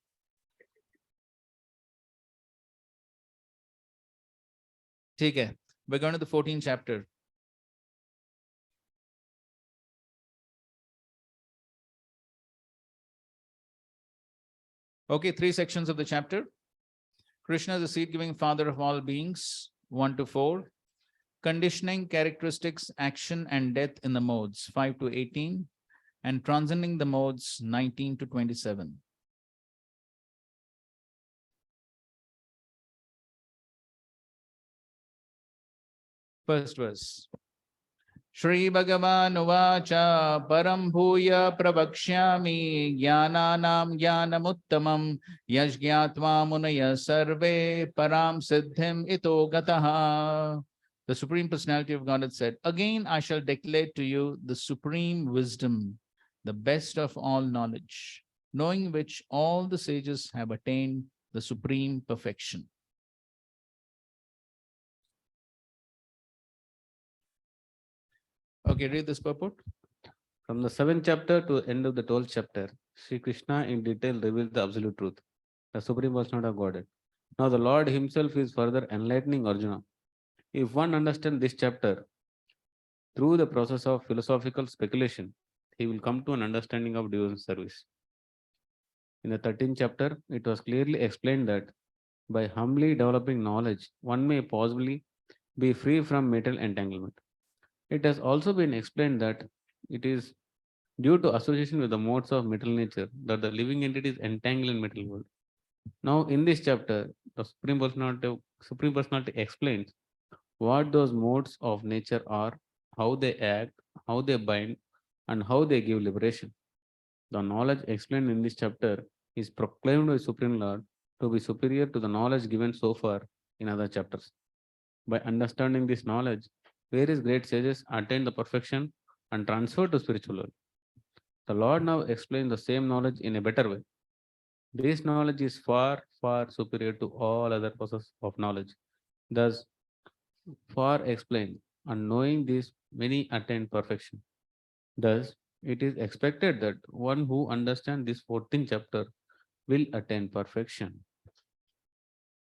ठीक है. We're going to the 14th chapter. Okay, 3 sections of the chapter. Krishna is the seed-giving father of all beings, 1 to 4. Conditioning, characteristics, action, and death in the modes, 5 to 18. And transcending the modes, 19 to 27. First verse. Shri Bhagavan Uvacha Param Bhuya Pravakshyami Jnananam Jnanamuttamam Yajñatva Munaya Sarve Param Siddhim Ito Gataha. The Supreme Personality of Godhead said, again I shall declare to you the supreme wisdom, the best of all knowledge, knowing which all the sages have attained the supreme perfection. Okay, read this purport. From the 7th chapter to end of the 12th chapter, Sri Krishna in detail reveals the absolute truth, the supreme personality of Godhead. Now the Lord himself is further enlightening Arjuna. If one understands this chapter through the process of philosophical speculation, he will come to an understanding of devotional service. In the 13th chapter, it was clearly explained that by humbly developing knowledge, one may possibly be free from material entanglement. It has also been explained that it is due to association with the modes of material nature that the living entity is entangled in material world. Now, in this chapter, the Supreme Personality explains what those modes of nature are, how they act, how they bind, and how they give liberation. The knowledge explained in this chapter is proclaimed by Supreme Lord to be superior to the knowledge given so far in other chapters. By understanding this knowledge, various great sages attained the perfection and transferred to spiritual world. The Lord now explains the same knowledge in a better way. This knowledge is far, far superior to all other processes of knowledge. Thus, far explained, and knowing this, many attain perfection. Thus, it is expected that one who understands this 14th chapter will attain perfection.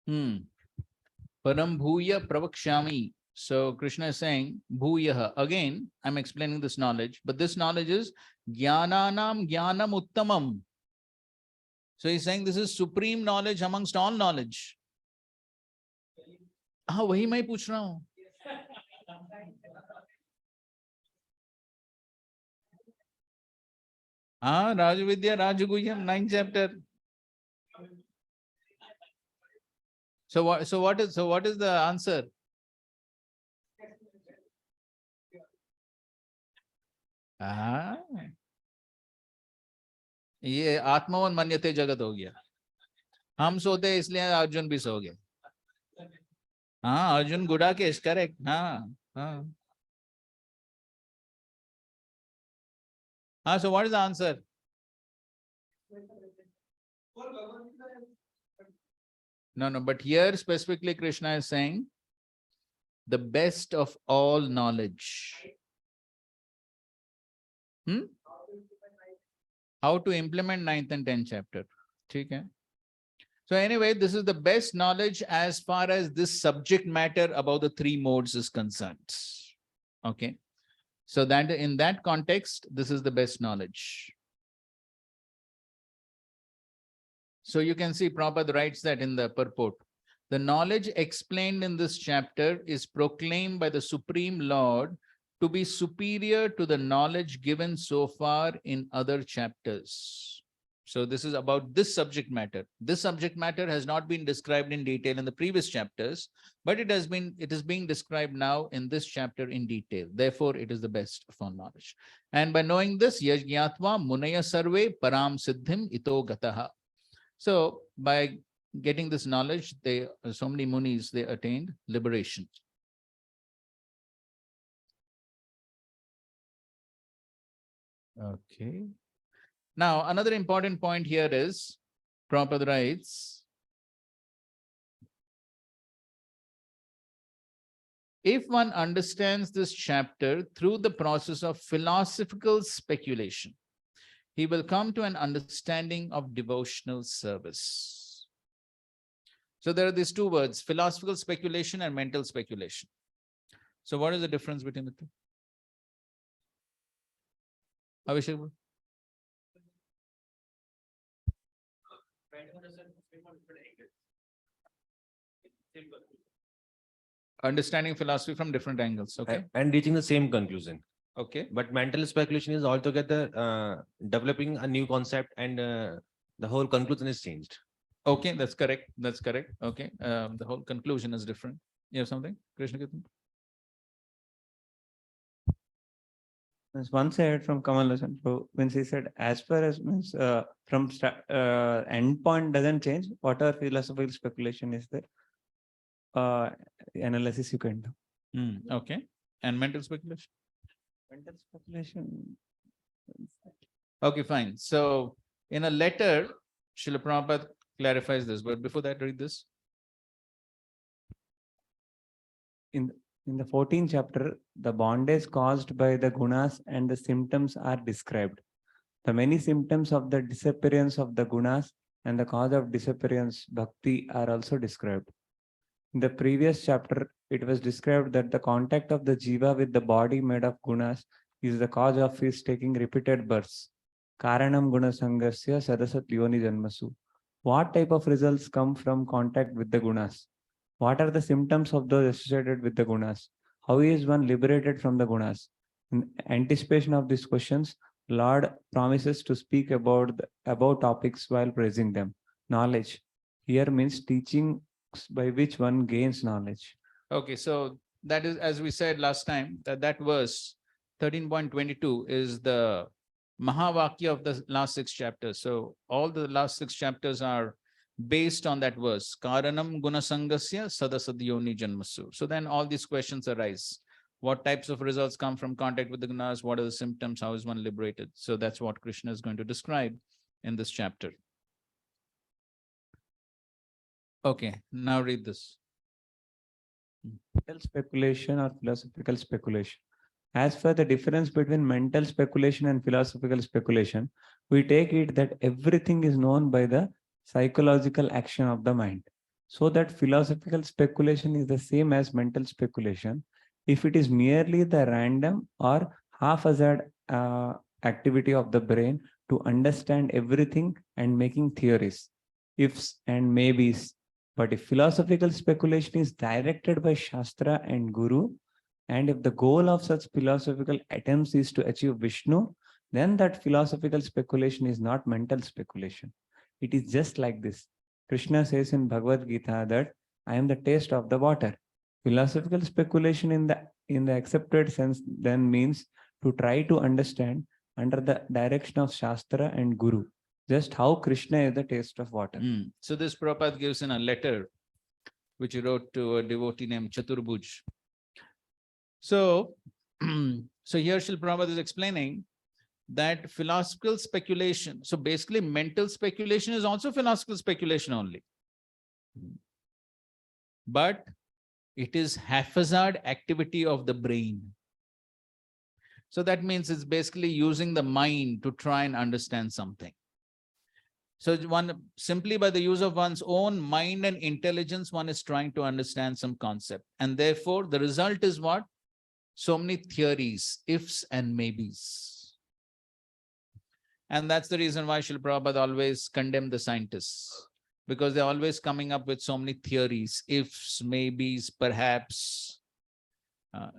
Param bhuya pravakshami. So Krishna is saying bhuyaha. Again, I'm explaining this knowledge, but this knowledge is jnananam jnanam uttamam. So he's saying this is supreme knowledge amongst all knowledge. हाँ वही मैं पूछ रहा हूँ. हाँ राजविद्या राजगुह्यम 9th chapter. So what is the answer? ये आत्मवन मन्यते जगत हो गया. हम सोते इसलिए अर्जुन भी सो गए. हाँ अर्जुन गुड़ा के is correct. हाँ. So what is the answer? No, but here specifically Krishna is saying the best of all knowledge. How to implement 9th and 10th chapter. Okay. So anyway, this is the best knowledge as far as this subject matter about the three modes is concerned. Okay. So that in that context, this is the best knowledge. So you can see Prabhupada writes that in the purport. The knowledge explained in this chapter is proclaimed by the Supreme Lord to be superior to the knowledge given so far in other chapters. So this is about this subject matter. This subject matter has not been described in detail in the previous chapters, but it is being described now in this chapter in detail. Therefore, it is the best of all knowledge. And by knowing this, yajñatva munaya sarve param siddhim ito gataha. So by getting this knowledge, so many munis, they attained liberation. Okay. Now, another important point here is, Prabhupada writes, if one understands this chapter through the process of philosophical speculation, he will come to an understanding of devotional service. So there are these two words, philosophical speculation and mental speculation. So what is the difference between the two? Abhishek? Understanding philosophy from different angles, okay? And reaching the same conclusion. Okay. But mental speculation is altogether developing a new concept, and the whole conclusion is changed. Okay, that's correct. That's correct. Okay. The whole conclusion is different. You have something, Krishna? Once I heard from Kamal Hasan, so when he said, as far as means from end point doesn't change, whatever philosophical speculation is there, analysis you can do. Okay. And mental speculation? Mental speculation. Okay, fine. So in a letter, Srila Prabhupada clarifies this, but before that, read this. In the 14th chapter, the bondage caused by the gunas and the symptoms are described. The many symptoms of the disappearance of the gunas and the cause of disappearance, bhakti, are also described. In the previous chapter, it was described that the contact of the jiva with the body made of gunas is the cause of his taking repeated births. Karanam guna sangasya sadasat yoni janmasu. What type of results come from contact with the gunas? What are the symptoms of those associated with the gunas? How is one liberated from the gunas? In anticipation of these questions, Lord promises to speak about topics while praising them. Knowledge here means teaching by which one gains knowledge. Okay, so that is, as we said last time, that verse 13.22 is the Mahavakya of the last 6 chapters. So all the last 6 chapters are based on that verse. Karanam gunasangasya sadasadyoni janmasu. So then all these questions arise. What types of results come from contact with the gunas? What are the symptoms? How is one liberated? So that's what Krishna is going to describe in this chapter. Okay, now read this. Mental speculation or philosophical speculation. As for the difference between mental speculation and philosophical speculation, we take it that everything is known by the psychological action of the mind. So that philosophical speculation is the same as mental speculation if it is merely the random or haphazard activity of the brain to understand everything and making theories, ifs and maybes. But if philosophical speculation is directed by Shastra and Guru, and if the goal of such philosophical attempts is to achieve Vishnu, then that philosophical speculation is not mental speculation. It is just like this. Krishna says in Bhagavad Gita that I am the taste of the water. Philosophical speculation in the accepted sense then means to try to understand under the direction of Shastra and Guru just how Krishna is the taste of water. So this Prabhupada gives in a letter which he wrote to a devotee named Chaturbhuj. So, so here Srila Prabhupada is explaining that philosophical speculation, so basically mental speculation is also philosophical speculation only. But it is haphazard activity of the brain. So that means it's basically using the mind to try and understand something. So one simply by the use of one's own mind and intelligence, one is trying to understand some concept. And therefore, the result is what? So many theories, ifs and maybes. And that's the reason why Srila Prabhupada always condemned the scientists, because they're always coming up with so many theories, ifs, maybes, perhaps.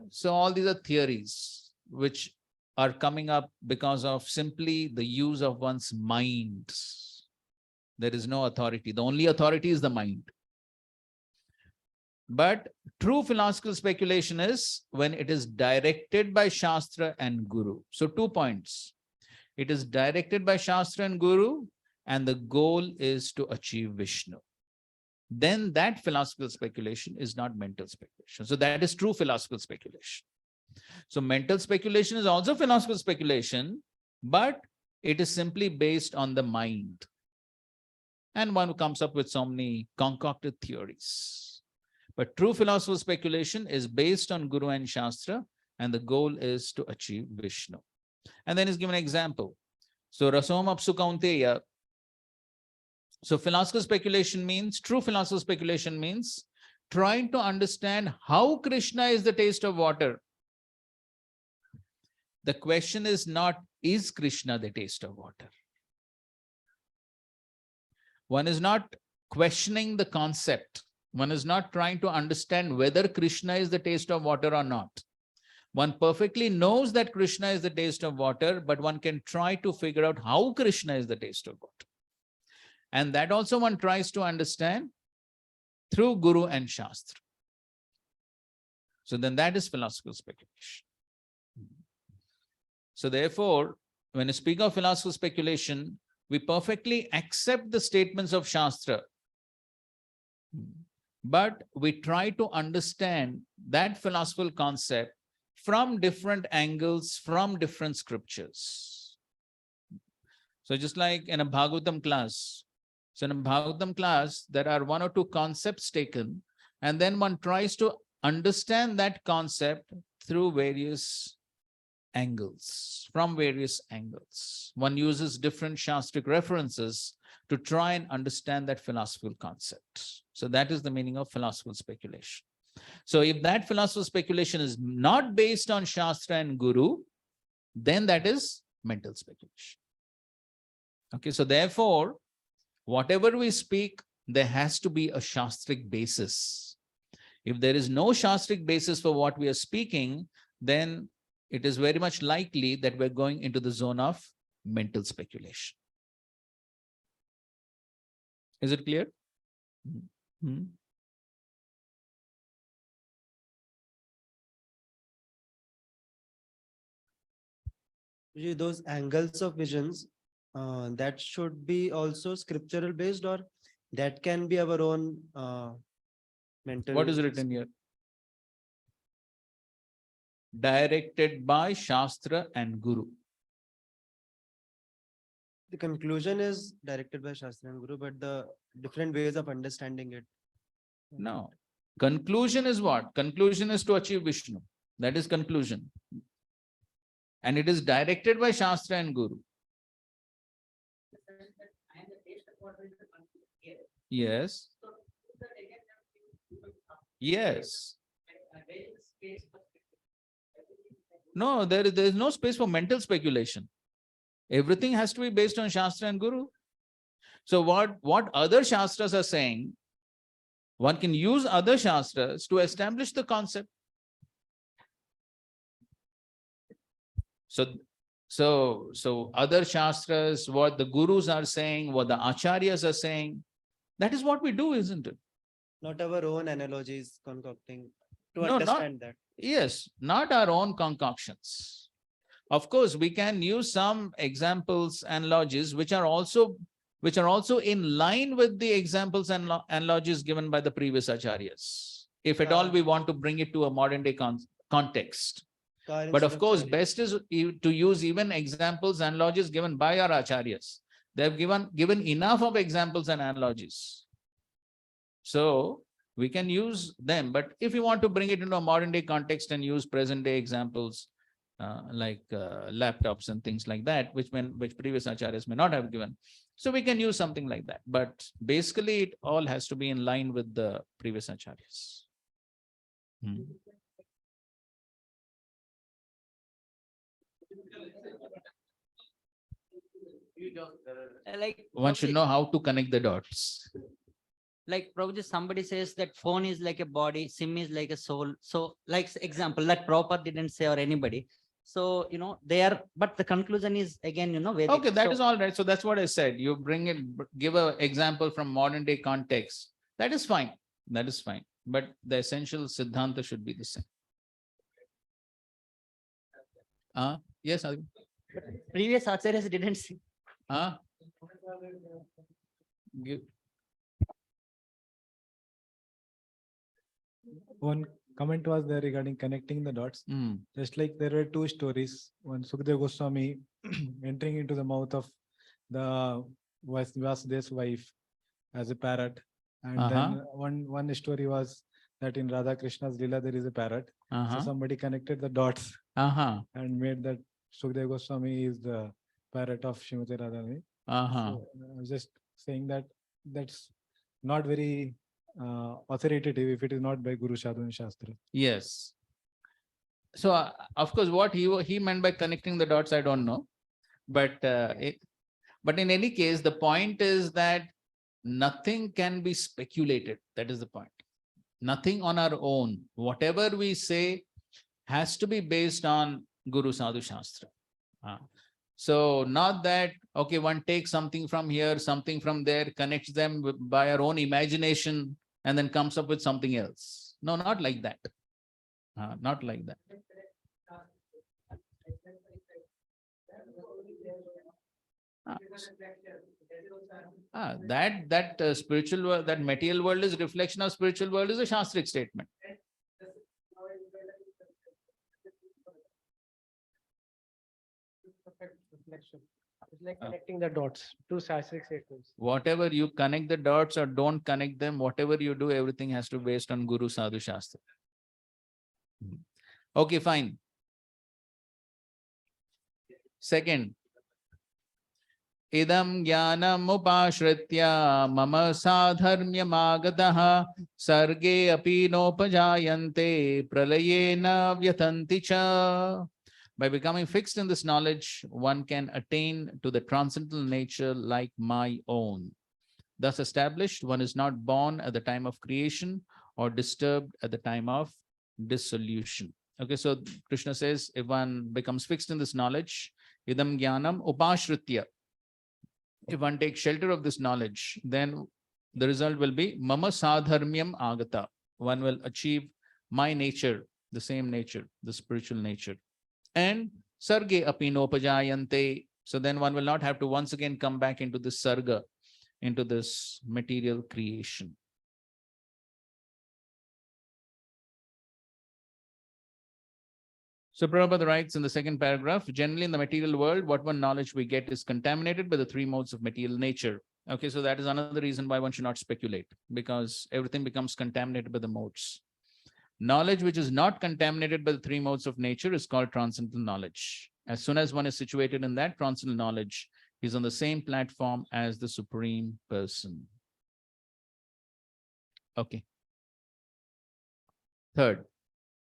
So all these are theories which are coming up because of simply the use of one's mind. There is no authority. The only authority is the mind. But true philosophical speculation is when it is directed by Shastra and Guru. So 2 points. It is directed by Shastra and Guru, and the goal is to achieve Vishnu. Then that philosophical speculation is not mental speculation. So that is true philosophical speculation. So mental speculation is also philosophical speculation, but it is simply based on the mind. And one comes up with so many concocted theories. But true philosophical speculation is based on Guru and Shastra, and the goal is to achieve Vishnu. And then is given an example. So Rasom Apsu Kaunteya. So philosophical speculation means, true philosophical speculation means trying to understand how Krishna is the taste of water. The question is not, is Krishna the taste of water? One is not questioning the concept. One is not trying to understand whether Krishna is the taste of water or not. One perfectly knows that Krishna is the taste of water, but one can try to figure out how Krishna is the taste of water. And that also one tries to understand through Guru and Shastra. So then that is philosophical speculation. So therefore, when we speak of philosophical speculation, we perfectly accept the statements of Shastra, but we try to understand that philosophical concept from different angles, from different scriptures. So just like in a Bhagavatam class, so in a Bhagavatam class, there are 1 or 2 concepts taken, and then one tries to understand that concept through various angles, from various angles. One uses different Shastric references to try and understand that philosophical concept. So that is the meaning of philosophical speculation. So if that philosophical speculation is not based on Shastra and Guru, then that is mental speculation. Okay, so therefore, whatever we speak, there has to be a Shastric basis. If there is no Shastric basis for what we are speaking, then it is very much likely that we're going into the zone of mental speculation. Is it clear? Hmm? Those angles of visions, that should be also scriptural based, or that can be our own mental. What is written here? Directed by Shastra and Guru. The conclusion is directed by Shastra and Guru, but the different ways of understanding it. No. Conclusion is what? Conclusion is to achieve Vishnu. That is conclusion. And it is directed by Shastra and Guru. Yes. Yes. No, there is no space for mental speculation. Everything has to be based on Shastra and Guru. So what other Shastras are saying, one can use other Shastras to establish the concept. So other Shastras, what the Gurus are saying, what the Acharyas are saying, that is what we do, isn't it? Not our own analogies concocting to No, understand that. Yes, not our own concoctions. Of course, we can use some examples and analogies which are also in line with the examples and analogies given by the previous acharyas. If at all we want to bring it to a modern day context. But of course, best is to use even examples and analogies given by our acharyas. They have given enough of examples and analogies. So we can use them. But if you want to bring it into a modern day context and use present day examples like laptops and things like that, which previous acharyas may not have given. So we can use something like that. But basically, it all has to be in line with the previous acharyas. Like One should know how to connect the dots. like Prabhuji, somebody says that phone is like a body, SIM is like a soul. So like example that Prabhupada didn't say or anybody. So, they are, but the conclusion is again, Vedic. Okay, that So- is all right. So that's what I said. You bring it, give an example from modern day context. That is fine. That is fine. But the essential Siddhanta should be the same. Yes, Adi? Previous acharyas didn't see. Give. One comment was there regarding connecting the dots. Just like there were two stories. One Sukadeva Goswami entering into the mouth of the Vasudev's wife as a parrot. And then one story was that in Radha Krishna's Lila there is a parrot. So somebody connected the dots and made that Sukadeva Goswami is the parrot of Srimati Radharani. So I was just saying that that's not very authoritative if it is not by Guru Sadhu and Shastra. Yes. So of course, what he meant by connecting the dots, I don't know. But in any case, the point is that nothing can be speculated. That is the point. Nothing on our own. Whatever we say has to be based on Guru Sadhu Shastra. So not that, okay, one takes something from here, something from there, connects them by our own imagination, and then comes up with something else. No, not like that. Not like that. That spiritual world, that material world is reflection of spiritual world is a Shastric statement. Reflection. It's like connecting the dots, two Shastric statements. Whatever you connect the dots or don't connect them, whatever you do, everything has to be based on Guru Sadhu Shastra. Okay, fine. Second, idam jnanam upashritya mama sadharmyam agataha sarge api nopajayante pralayena vyatanti cha. By becoming fixed in this knowledge, one can attain to the transcendental nature like my own. Thus established, one is not born at the time of creation or disturbed at the time of dissolution. Okay, so Krishna says, if one becomes fixed in this knowledge, idam jnanam upashritya, if one takes shelter of this knowledge, then the result will be mama sadharmyam agata. One will achieve my nature, the same nature, the spiritual nature. And sarge apinopajayante. So then one will not have to once again come back into this sarga, into this material creation. So Prabhupada writes in the second paragraph, generally in the material world, what one knowledge we get is contaminated by the three modes of material nature. Okay, so that is another reason why one should not speculate, because everything becomes contaminated by the modes. Knowledge which is not contaminated by the three modes of nature is called transcendental knowledge. As soon as one is situated in that transcendental knowledge, he is on the same platform as the Supreme Person. Okay. Third,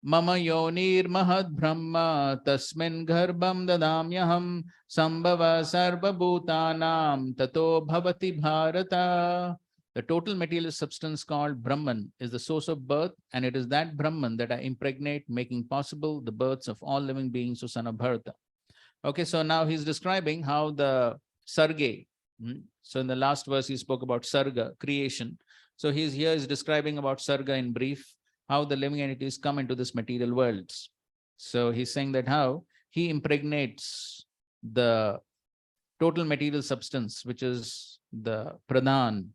Mama yonir mahad brahma tasmin garbham dadamyaham sambhava sarva bhutanam tato bhavati bharata. The total material substance called Brahman is the source of birth, and it is that Brahman that I impregnate, making possible the births of all living beings, O son of Bharata. Okay, so now he's describing how the Sarge, so in the last verse he spoke about Sarga, creation. So he's here is describing about Sarga in brief, how the living entities come into this material world. So he's saying that how he impregnates the total material substance, which is the Pradhan.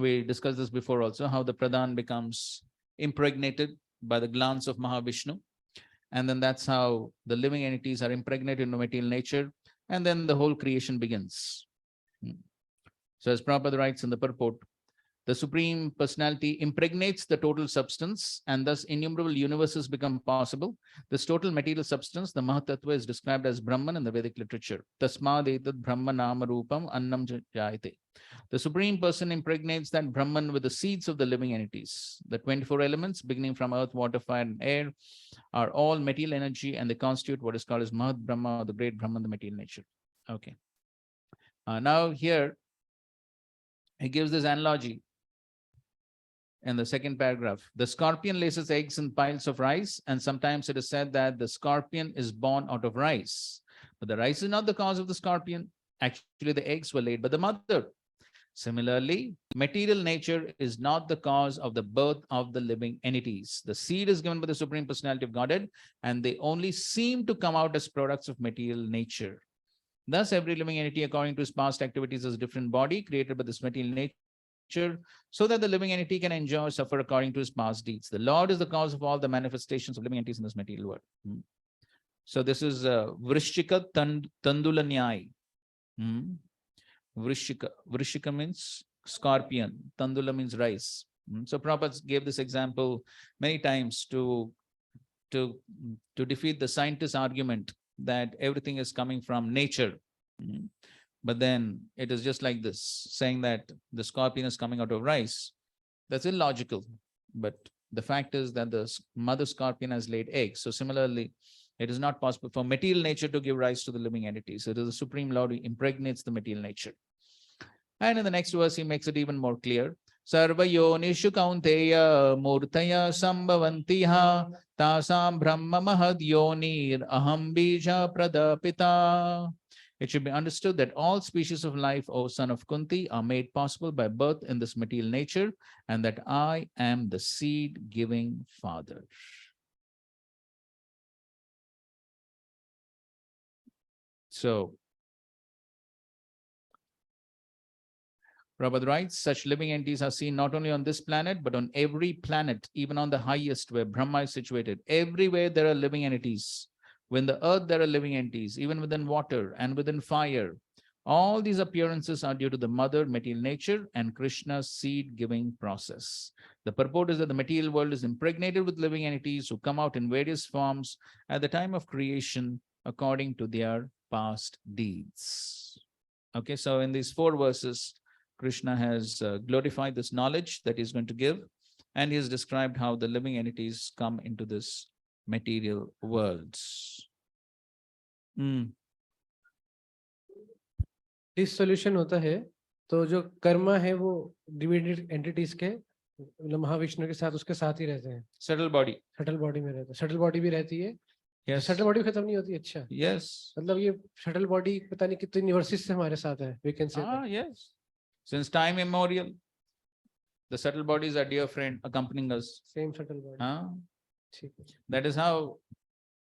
We discussed this before also, how the Pradhan becomes impregnated by the glance of Mahavishnu. And then that's how the living entities are impregnated into material nature. And then the whole creation begins. So as Prabhupada writes in the purport, the Supreme Personality impregnates the total substance, and thus innumerable universes become possible. This total material substance, the Mahatattva, is described as Brahman in the Vedic literature. Tasmad etad Brahma nama rupam annam jayate. The Supreme Person impregnates that Brahman with the seeds of the living entities. The 24 elements, beginning from earth, water, fire, and air, are all material energy, and they constitute what is called as Mahat Brahma, or the great Brahman, the material nature. Okay. Now here, he gives this analogy in the second paragraph. The scorpion lays its eggs in piles of rice, and sometimes it is said that the scorpion is born out of rice. But the rice is not the cause of the scorpion. Actually, the eggs were laid by the mother. Similarly, material nature is not the cause of the birth of the living entities. The seed is given by the Supreme Personality of Godhead, and they only seem to come out as products of material nature. Thus, every living entity, according to his past activities, has a different body created by this material nature, so that the living entity can enjoy or suffer according to his past deeds. The Lord is the cause of all the manifestations of living entities in this material world. So this is Vrishchika Tandula Nyai. Vrishchika means scorpion. Tandula means rice. So Prabhupada gave this example many times to defeat the scientist's argument that everything is coming from nature. But then it is just like this, saying that the scorpion is coming out of rice. That's illogical. But the fact is that the mother scorpion has laid eggs. So similarly, it is not possible for material nature to give rise to the living entities. It is the Supreme Lord who impregnates the material nature. And in the next verse, he makes it even more clear. Sarva yonishu kaunteya murtaya sambhavantiha tasam brahma mahad yonir aham bija pradapita. It should be understood that all species of life, O son of Kunti, are made possible by birth in this material nature, and that I am the seed-giving father. So, Prabhupada writes, such living entities are seen not only on this planet, but on every planet, even on the highest where Brahma is situated. Everywhere there are living entities. Within the earth, there are living entities, even within water and within fire. All these appearances are due to the mother material nature and Krishna's seed-giving process. The purport is that the material world is impregnated with living entities who come out in various forms at the time of creation according to their past deeds. Okay, so in these 4 verses, Krishna has glorified this knowledge that he's going to give, and he has described how the living entities come into this material worlds. Dissolution होता है तो जो कर्मा है वो divided entities के मतलब महाविष्णु के साथ उसके साथ ही रहते हैं, Subtle body. शटल बॉडी में रहते हैं, शटल बॉडी भी रहती है, Yes. शटल बॉडी खत्म नहीं होती, अच्छा Yes. मतलब ये शटल बॉडी पता नहीं कितने यूनिवर्सिटीज से हमारे साथ है, we can say Ah, that. yes. Since time immemorial, the subtle bodies are dear friend accompanying us. Same shuttle body. Huh? ठीक है. That is how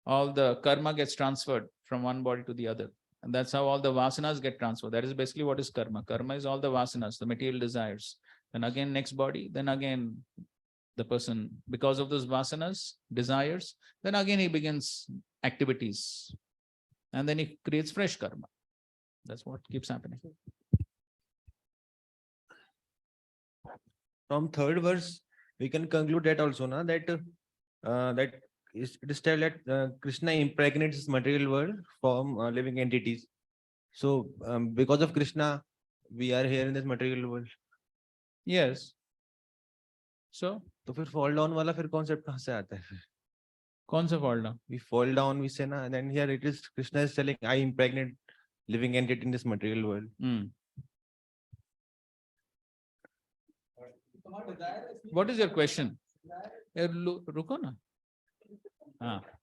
all the karma gets transferred from one body to the other. And that's how all the vasanas get transferred. That is basically what is karma. Karma is all the vasanas, the material desires. Then again, next body, then again, the person, because of those vasanas, desires, then again he begins activities. And then he creates fresh karma. That's what keeps happening. From third verse, we can conclude that also, na, that it is tell that Krishna impregnates this material world from living entities. So because of Krishna, we are here in this material world. Yes. So, तो फिर fall down वाला फिर concept कहाँ से आता है? कौन सा fall down? We fall down, we say na, and then here it is Krishna is telling, I impregnate living entity in this material world. What is your question? रुको ना.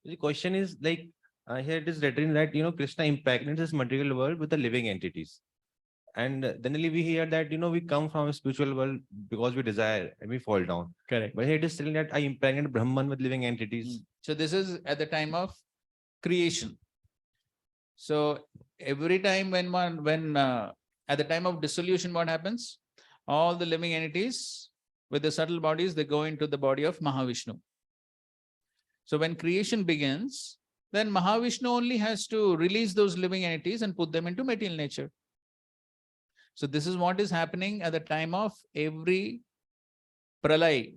The question is like here it is written that Krishna impregnates this material world with the living entities, and then we hear that we come from a spiritual world because we desire and we fall down. Correct. But here it is telling that I impregnate Brahman with living entities. So this is at the time of creation. So every time when at the time of dissolution, what happens? All the living entities with the subtle bodies, they go into the body of Mahavishnu. So when creation begins, then Mahavishnu only has to release those living entities and put them into material nature. So this is what is happening at the time of every pralay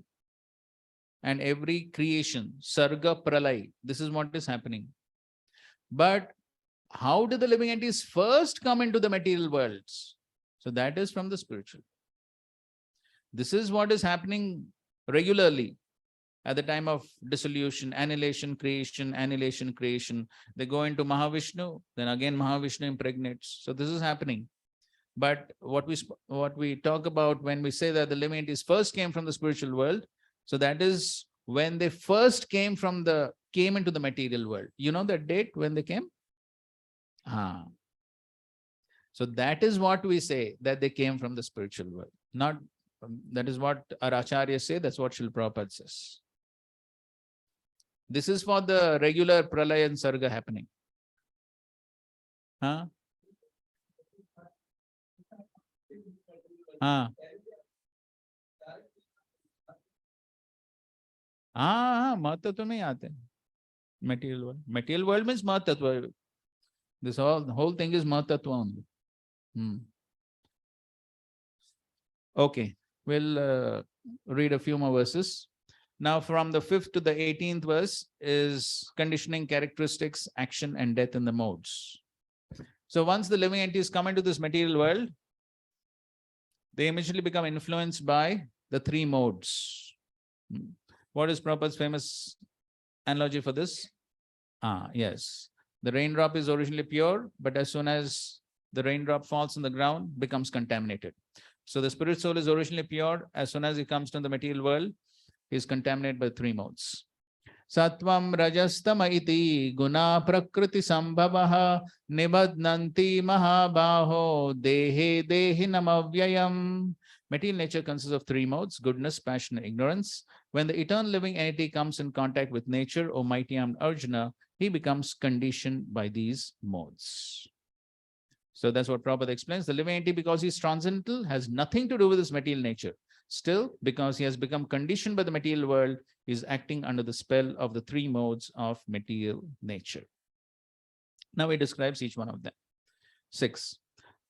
and every creation, sarga pralay. This is what is happening. But how do the living entities first come into the material worlds? So that is from the spiritual. This is what is happening regularly at the time of dissolution, annihilation, creation. They go into Mahavishnu, then again Mahavishnu impregnates. So this is happening. But what we talk about when we say that the living entities first came from the spiritual world, so that is when they first came into the material world. You know that date when they came? So that is what we say, that they came from the spiritual world. Not that is what our acharyas say, that's what Srila Prabhupada says. This is for the regular pralaya and sarga happening. महत्व नहीं आते. Material world. Material world means mahatattva. This whole thing is mahatattva only. Okay, we'll read a few more verses. Now from the 5th to the 18th verse is conditioning characteristics, action and death in the modes. So once the living entities come into this material world, they immediately become influenced by the 3 modes. What is Prabhupada's famous analogy for this? Yes. The raindrop is originally pure, but as soon as the raindrop falls on the ground, becomes contaminated. So the spirit soul is originally pure. As soon as he comes to the material world, he is contaminated by 3 modes. Sattvam rajastama iti guna prakriti sambhavaha nibadnanti mahabaho dehe dehinam avyayam. Material nature consists of 3 modes: goodness, passion, and ignorance. When the eternal living entity comes in contact with nature, O mighty armed Arjuna, he becomes conditioned by these modes. So that's what Prabhupada explains. The living entity, because he's transcendental, has nothing to do with his material nature. Still, because he has become conditioned by the material world, he is acting under the spell of the 3 modes of material nature. Now he describes each one of them. 6.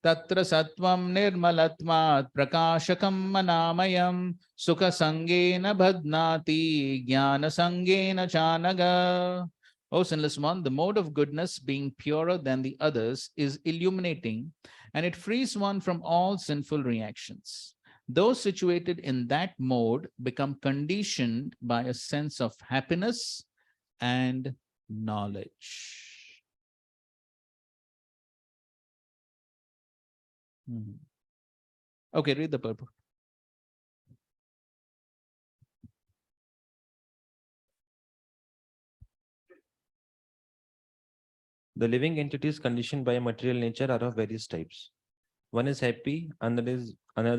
Tatra sattvam nirmalatmat prakashakam manamayam sukha sangena bhadnati jnana sangena chanaga. O sinless one, the mode of goodness, being purer than the others, is illuminating, and it frees one from all sinful reactions. Those situated in that mode become conditioned by a sense of happiness and knowledge. Okay, read the purport. The living entities conditioned by material nature are of various types. One is happy, another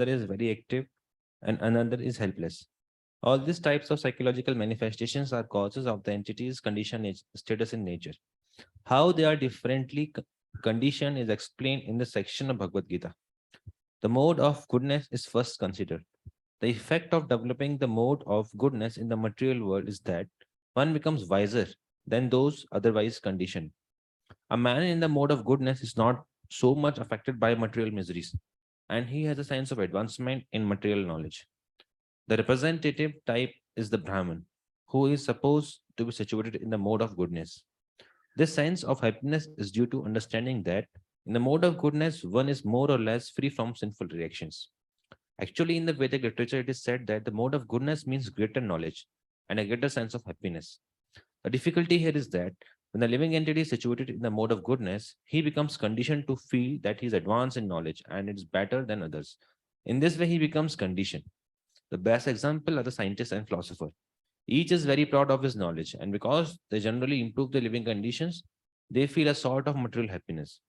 is very active, and another is helpless. All these types of psychological manifestations are causes of the entity's condition status in nature. How they are differently conditioned is explained in the section of Bhagavad Gita. The mode of goodness is first considered. The effect of developing the mode of goodness in the material world is that one becomes wiser than those otherwise conditioned. A man in the mode of goodness is not so much affected by material miseries, and he has a sense of advancement in material knowledge. The representative type is the Brahman, who is supposed to be situated in the mode of goodness. This sense of happiness is due to understanding that in the mode of goodness, one is more or less free from sinful reactions. Actually, in the Vedic literature, it is said that the mode of goodness means greater knowledge and a greater sense of happiness. The difficulty here is that when the living entity is situated in the mode of goodness, he becomes conditioned to feel that he is advanced in knowledge and is better than others. In this way, he becomes conditioned. The best example are the scientists and philosopher. Each is very proud of his knowledge, and because they generally improve their living conditions, they feel a sort of material happiness.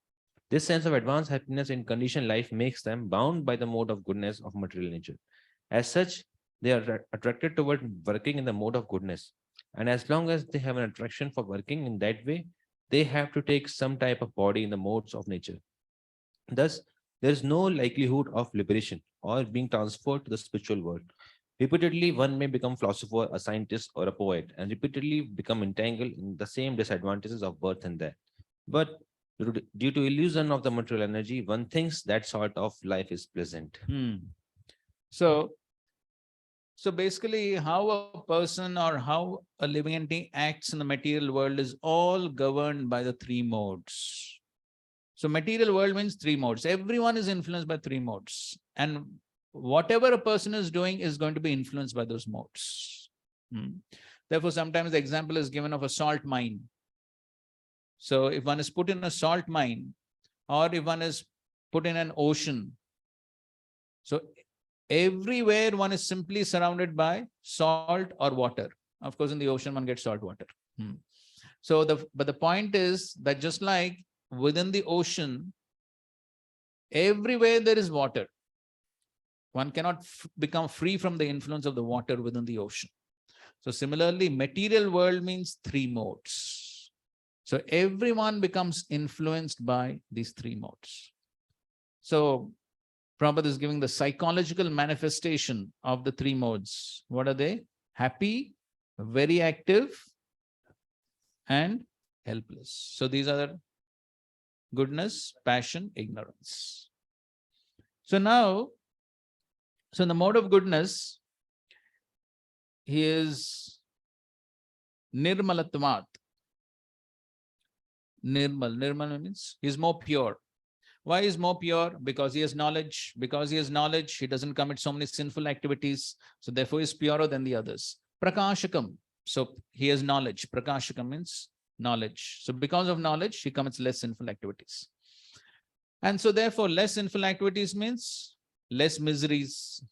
This sense of advanced happiness in conditioned life makes them bound by the mode of goodness of material nature. As such, they are attracted toward working in the mode of goodness. And as long as they have an attraction for working in that way, they have to take some type of body in the modes of nature. Thus, there is no likelihood of liberation or being transferred to the spiritual world. Repeatedly, one may become philosopher, a scientist, or a poet, and repeatedly become entangled in the same disadvantages of birth and death. But due to illusion of the material energy, one thinks that sort of life is pleasant. So basically, how a person or how a living entity acts in the material world is all governed by the three modes. So material world means three modes. Everyone is influenced by three modes. And whatever a person is doing is going to be influenced by those modes. Therefore, sometimes the example is given of a salt mine. So if one is put in a salt mine, or if one is put in an ocean, so everywhere one is simply surrounded by salt or water. Of course, in the ocean, one gets salt water. But the point is that just like within the ocean, everywhere there is water. One cannot become free from the influence of the water within the ocean. So similarly, material world means three modes. So everyone becomes influenced by these three modes. So Prabhupada is giving the psychological manifestation of the three modes. What are they? Happy, very active, and helpless. So these are goodness, passion, ignorance. So now, in the mode of goodness, he is nirmalatvat. Nirmal means he is more pure. Why is more pure? Because he has knowledge. Because he has knowledge, he doesn't commit so many sinful activities. So therefore, he is purer than the others. Prakashakam. So he has knowledge. Prakashakam means knowledge. So because of knowledge, he commits less sinful activities. And so therefore, less sinful activities means less miseries.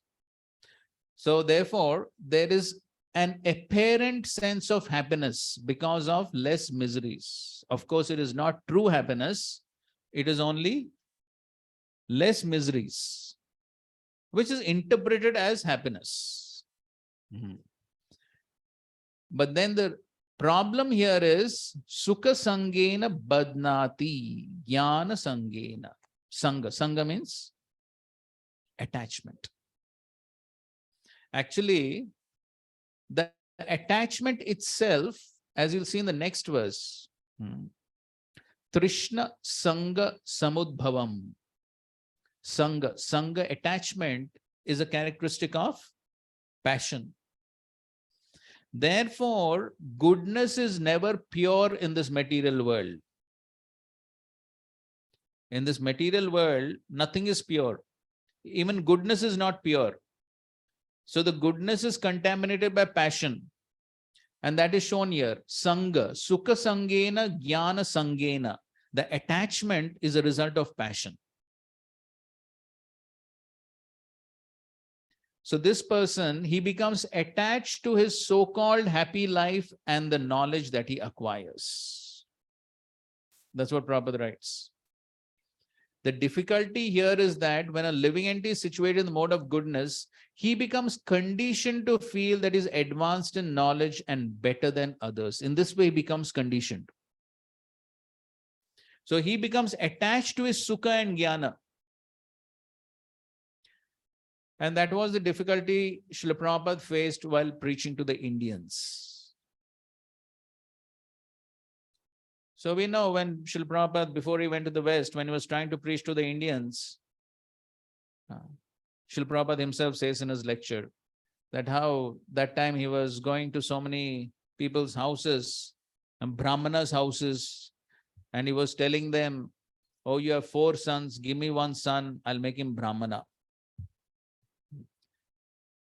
So therefore, there is an apparent sense of happiness because of less miseries. Of course, it is not true happiness. It is only less miseries, which is interpreted as happiness. But then the problem here is sukha sangena badnati jnana sangena. Sangha means attachment. Actually, the attachment itself, as you'll see in the next verse, Trishna Sangha Samudbhavam. Sangha attachment is a characteristic of passion. Therefore, goodness is never pure in this material world. In this material world, nothing is pure. Even goodness is not pure. So the goodness is contaminated by passion. And that is shown here. Sangha, Sukha Sangena, Jnana Sangena. The attachment is a result of passion. So this person, he becomes attached to his so-called happy life and the knowledge that he acquires. That's what Prabhupada writes. The difficulty here is that when a living entity is situated in the mode of goodness, he becomes conditioned to feel that he's advanced in knowledge and better than others. In this way, he becomes conditioned. So he becomes attached to his sukha and jnana. And that was the difficulty Srila Prabhupada faced while preaching to the Indians. So we know when Srila Prabhupada, before he went to the West, when he was trying to preach to the Indians, Srila Prabhupada himself says in his lecture that how that time he was going to so many people's houses and Brahmanas' houses, and he was telling them, oh, you have 4 sons, give me 1 son, I'll make him Brahmana.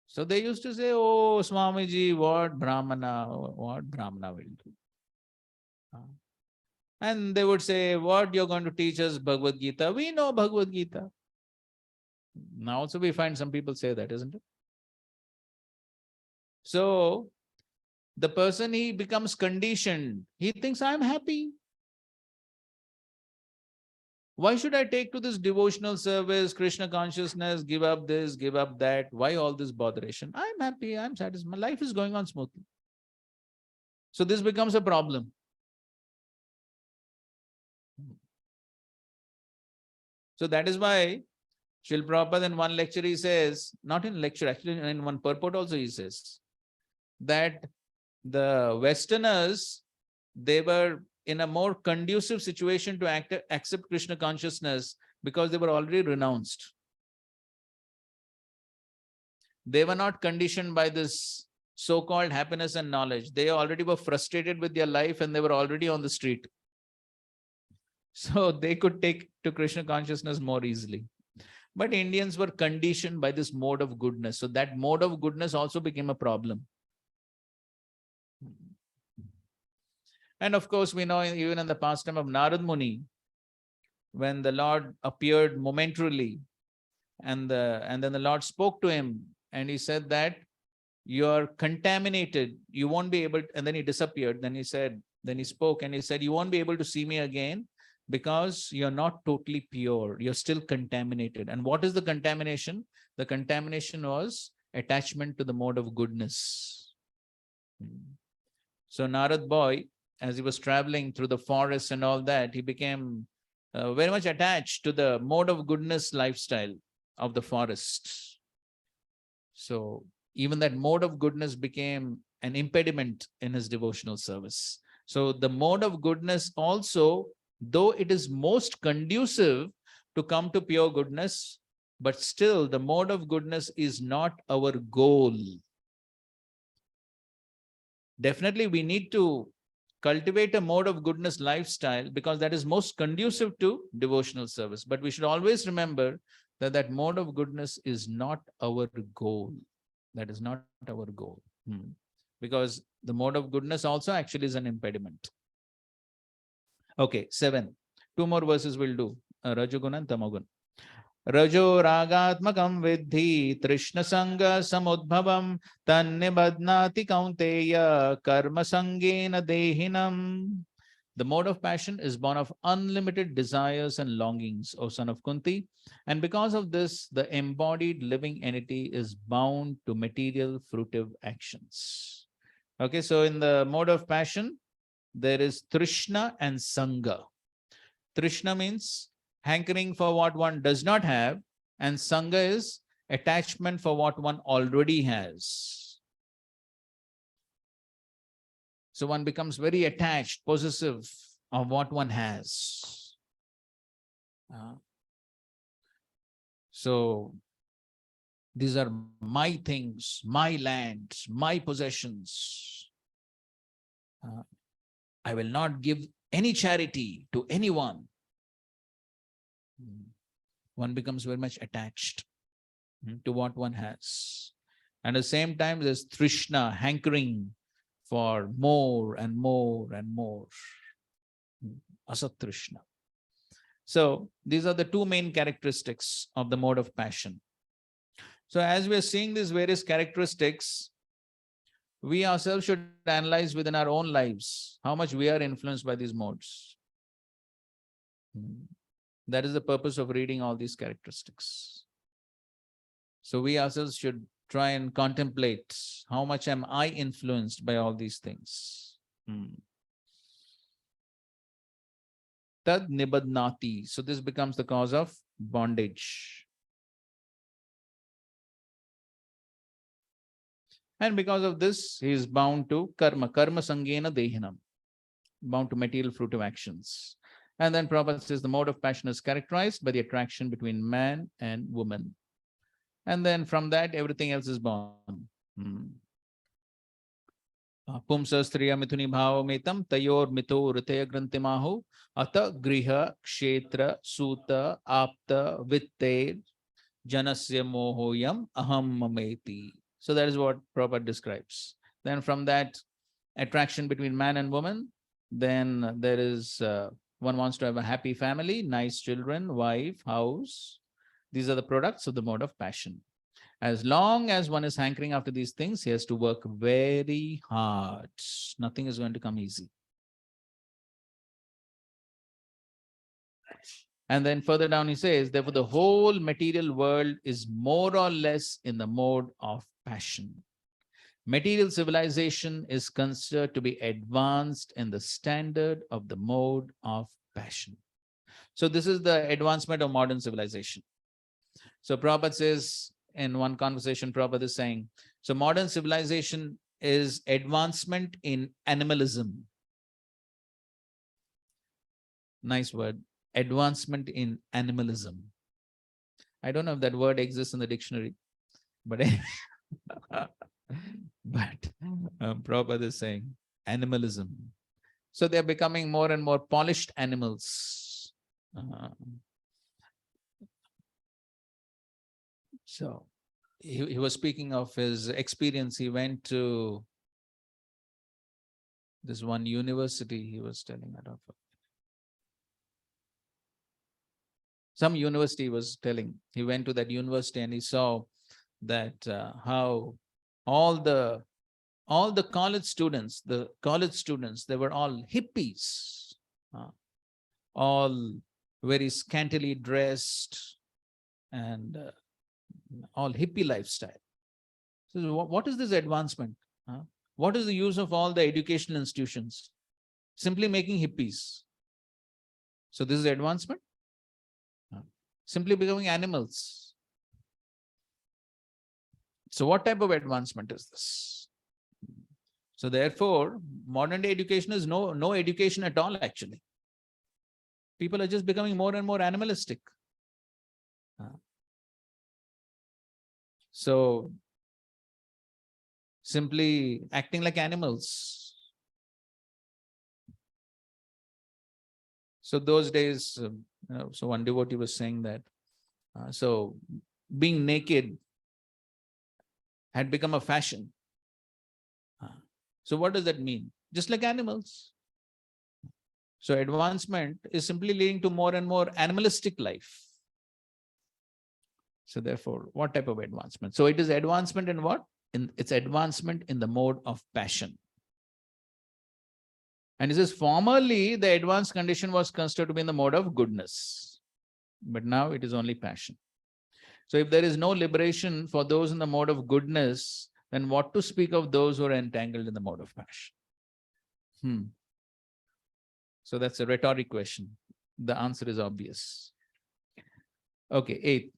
So they used to say, oh, Swamiji, what Brahmana will do? And they would say, what you're going to teach us Bhagavad Gita? We know Bhagavad Gita. Now also we find some people say that, isn't it? So the person, he becomes conditioned. He thinks, I'm happy. Why should I take to this devotional service, Krishna consciousness, give up this, give up that? Why all this botheration? I'm happy, I'm satisfied. My life is going on smoothly. So this becomes a problem. So that is why Srila Prabhupada in one lecture he says, not in lecture, actually in one purport also he says, that the Westerners, they were in a more conducive situation to accept Krishna consciousness because they were already renounced. They were not conditioned by this so-called happiness and knowledge. They already were frustrated with their life and they were already on the street. So they could take to Krishna consciousness more easily. But Indians were conditioned by this mode of goodness. So that mode of goodness also became a problem. And of course, we know even in the pastime of Narad Muni, when the Lord appeared momentarily, and then the Lord spoke to him, and he said that you are contaminated, you won't be able, and then he disappeared. Then he spoke and he said, you won't be able to see me again because you're not totally pure, you're still contaminated. And what is the contamination? The contamination was attachment to the mode of goodness. So Narad boy, as he was traveling through the forest and all that, he became very much attached to the mode of goodness lifestyle of the forest. So even that mode of goodness became an impediment in his devotional service. So the mode of goodness also, though it is most conducive to come to pure goodness, but still the mode of goodness is not our goal. Definitely we need to cultivate a mode of goodness lifestyle because that is most conducive to devotional service. But we should always remember that that mode of goodness is not our goal. That is not our goal. Because the mode of goodness also actually is an impediment. Okay, 7. 2 more verses we'll do. Rajogun and Tamogun. Rajo ragatmakam vidhi trishna sanga samudbhavam tannibadnati kaunteya karma sangena dehinam. The mode of passion is born of unlimited desires and longings, O son of Kunti, and because of this, the embodied living entity is bound to material fruitive actions. Okay, so in the mode of passion, there is Trishna and Sanga. Trishna means hankering for what one does not have, and Sanga is attachment for what one already has. So one becomes very attached, possessive of what one has. So these are my things, my land, my possessions. I will not give any charity to anyone. One becomes very much attached to what one has. And at the same time, there's Trishna, hankering for more and more and more. Asat Trishna. So these are the 2 main characteristics of the mode of passion. So as we are seeing these various characteristics, we ourselves should analyze within our own lives how much we are influenced by these modes. That is the purpose of reading all these characteristics. So we ourselves should try and contemplate how much am I influenced by all these things. Tad nibadnati. So this becomes the cause of bondage. And because of this, he is bound to karma sangena dehinam, bound to material fruitive actions. And then Prabhupada says the mode of passion is characterized by the attraction between man and woman. And then from that, everything else is born. Pumsastriya mithuni bhavametam tayor mito ritaya grantimahu ata griha kshetra suta apta vitte janasya mohoyam aham mameti. So that is what Prabhupada describes. Then from that attraction between man and woman, then there is one wants to have a happy family, nice children, wife, house. These are the products of the mode of passion. As long as one is hankering after these things, he has to work very hard. Nothing is going to come easy. And then further down he says, therefore the whole material world is more or less in the mode of passion. Material civilization is considered to be advanced in the standard of the mode of passion. So this is the advancement of modern civilization. So Prabhupada says, in one conversation, Prabhupada is saying, so modern civilization is advancement in animalism. Nice word, advancement in animalism. I don't know if that word exists in the dictionary, but Prabhupada is saying animalism. So they're becoming more and more polished animals. So he was speaking of his experience. He went to this one university, he was telling, I don't know. Some university was telling, he went to that university and he saw that how all the college students, they were all hippies, all very scantily dressed and all hippie lifestyle. So what is this advancement? What is the use of all the educational institutions? Simply making hippies. So this is advancement? Simply becoming animals. So what type of advancement is this? So therefore, modern day education is no education at all, actually. People are just becoming more and more animalistic. So simply acting like animals. So those days, so one devotee was saying that, so being naked had become a fashion. So what does that mean? Just like animals. So advancement is simply leading to more and more animalistic life. So therefore, what type of advancement? So it is advancement in what? It's advancement in the mode of passion. And it says, formerly the advanced condition was considered to be in the mode of goodness, but now it is only passion. So if there is no liberation for those in the mode of goodness, then what to speak of those who are entangled in the mode of passion? So that's a rhetoric question. The answer is obvious. Okay, 8.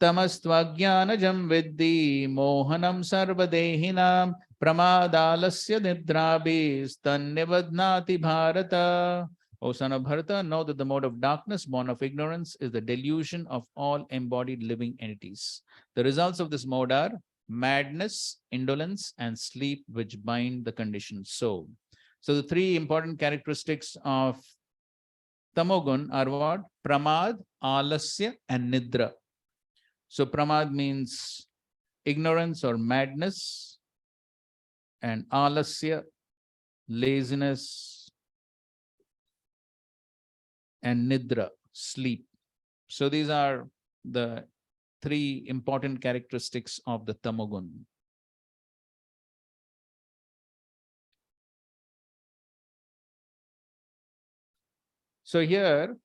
Tamastvajnanajam viddhi mohanam sarvadehinam pramadalasya nidrabis tannivadnati bharata. O son of Bharata, know that the mode of darkness born of ignorance is the delusion of all embodied living entities. The results of this mode are madness, indolence, and sleep, which bind the conditioned soul. So the three important characteristics of tamogun are what? Pramad, alasya, and nidra. So pramad means ignorance or madness, and alasya, laziness, and nidra, sleep. So these are the three important characteristics of the tamogun. So here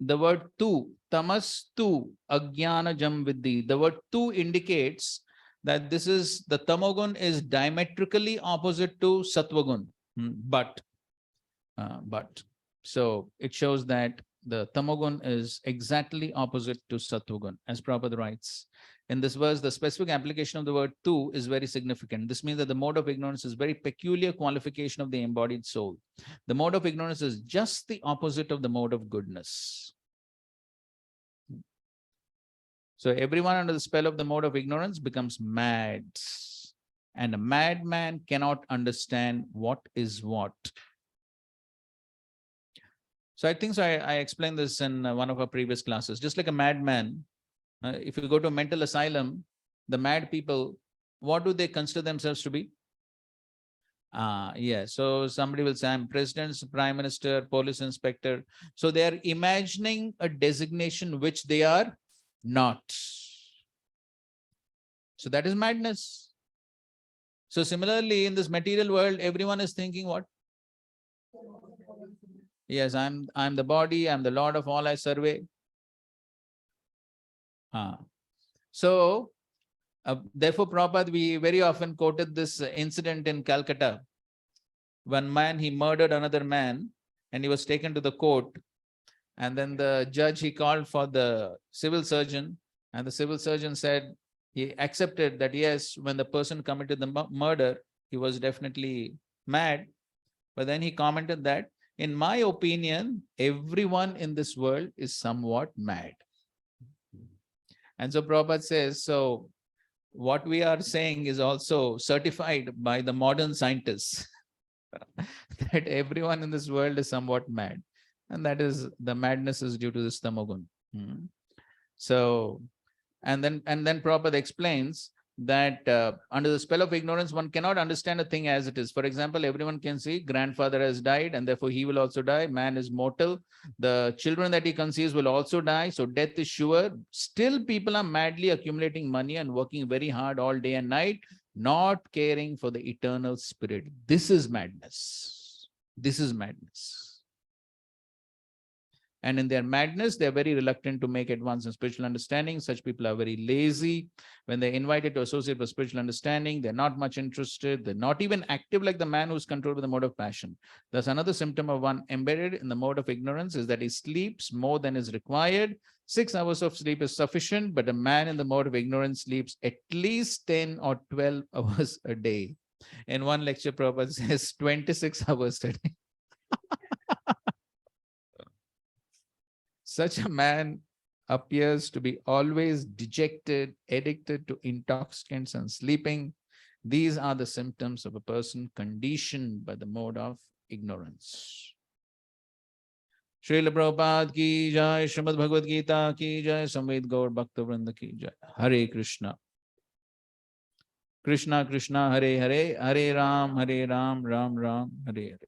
the word tu, tamas tu, ajnana jam viddhi. The word tu indicates that this is, the tamogun is diametrically opposite to sattvagun. But. So it shows that the tamogun is exactly opposite to sattvagun, as Prabhupada writes. In this verse, the specific application of the word tu is very significant. This means that the mode of ignorance is very peculiar qualification of the embodied soul. The mode of ignorance is just the opposite of the mode of goodness. So everyone under the spell of the mode of ignorance becomes mad. And a madman cannot understand what is what. So I think I explained this in one of our previous classes. Just like a madman, if you go to a mental asylum, the mad people, what do they consider themselves to be? Yeah, so somebody will say, I'm president, prime minister, police inspector. So they are imagining a designation which they are not. So that is madness. So similarly, in this material world, everyone is thinking what? Yes, I'm the body, I'm the Lord of all I survey. So, therefore, Prabhupada, we very often quoted this incident in Calcutta. One man, he murdered another man and he was taken to the court. And then the judge, he called for the civil surgeon, and the civil surgeon said, he accepted that yes, when the person committed the murder, he was definitely mad. But then he commented that, in my opinion, everyone in this world is somewhat mad. And so Prabhupada says, so what we are saying is also certified by the modern scientists that everyone in this world is somewhat mad. And that is, the madness is due to this tamogun. So, and then Prabhupada explains that under the spell of ignorance, one cannot understand a thing as it is. For example, everyone can see grandfather has died and therefore he will also die. Man is mortal. The children that he conceives will also die. So death is sure. Still, people are madly accumulating money and working very hard all day and night, not caring for the eternal spirit. This is madness. This is madness. And in their madness, they're very reluctant to make advance in spiritual understanding. Such people are very lazy. When they're invited to associate with spiritual understanding, they're not much interested. They're not even active like the man who's controlled by the mode of passion. Thus, another symptom of one embedded in the mode of ignorance is that he sleeps more than is required. 6 hours of sleep is sufficient, but a man in the mode of ignorance sleeps at least 10 or 12 hours a day. In one lecture, Prabhupada says 26 hours a day. Such a man appears to be always dejected, addicted to intoxicants and sleeping. These are the symptoms of a person conditioned by the mode of ignorance. Srila Prabhupada ki jai, Srimad Bhagavad Gita ki jai, Samved Gaur Bhakta Vrinda ki jai. Hare Krishna. Krishna Krishna Hare Hare, Hare Ram, Ram Ram, Hare Hare.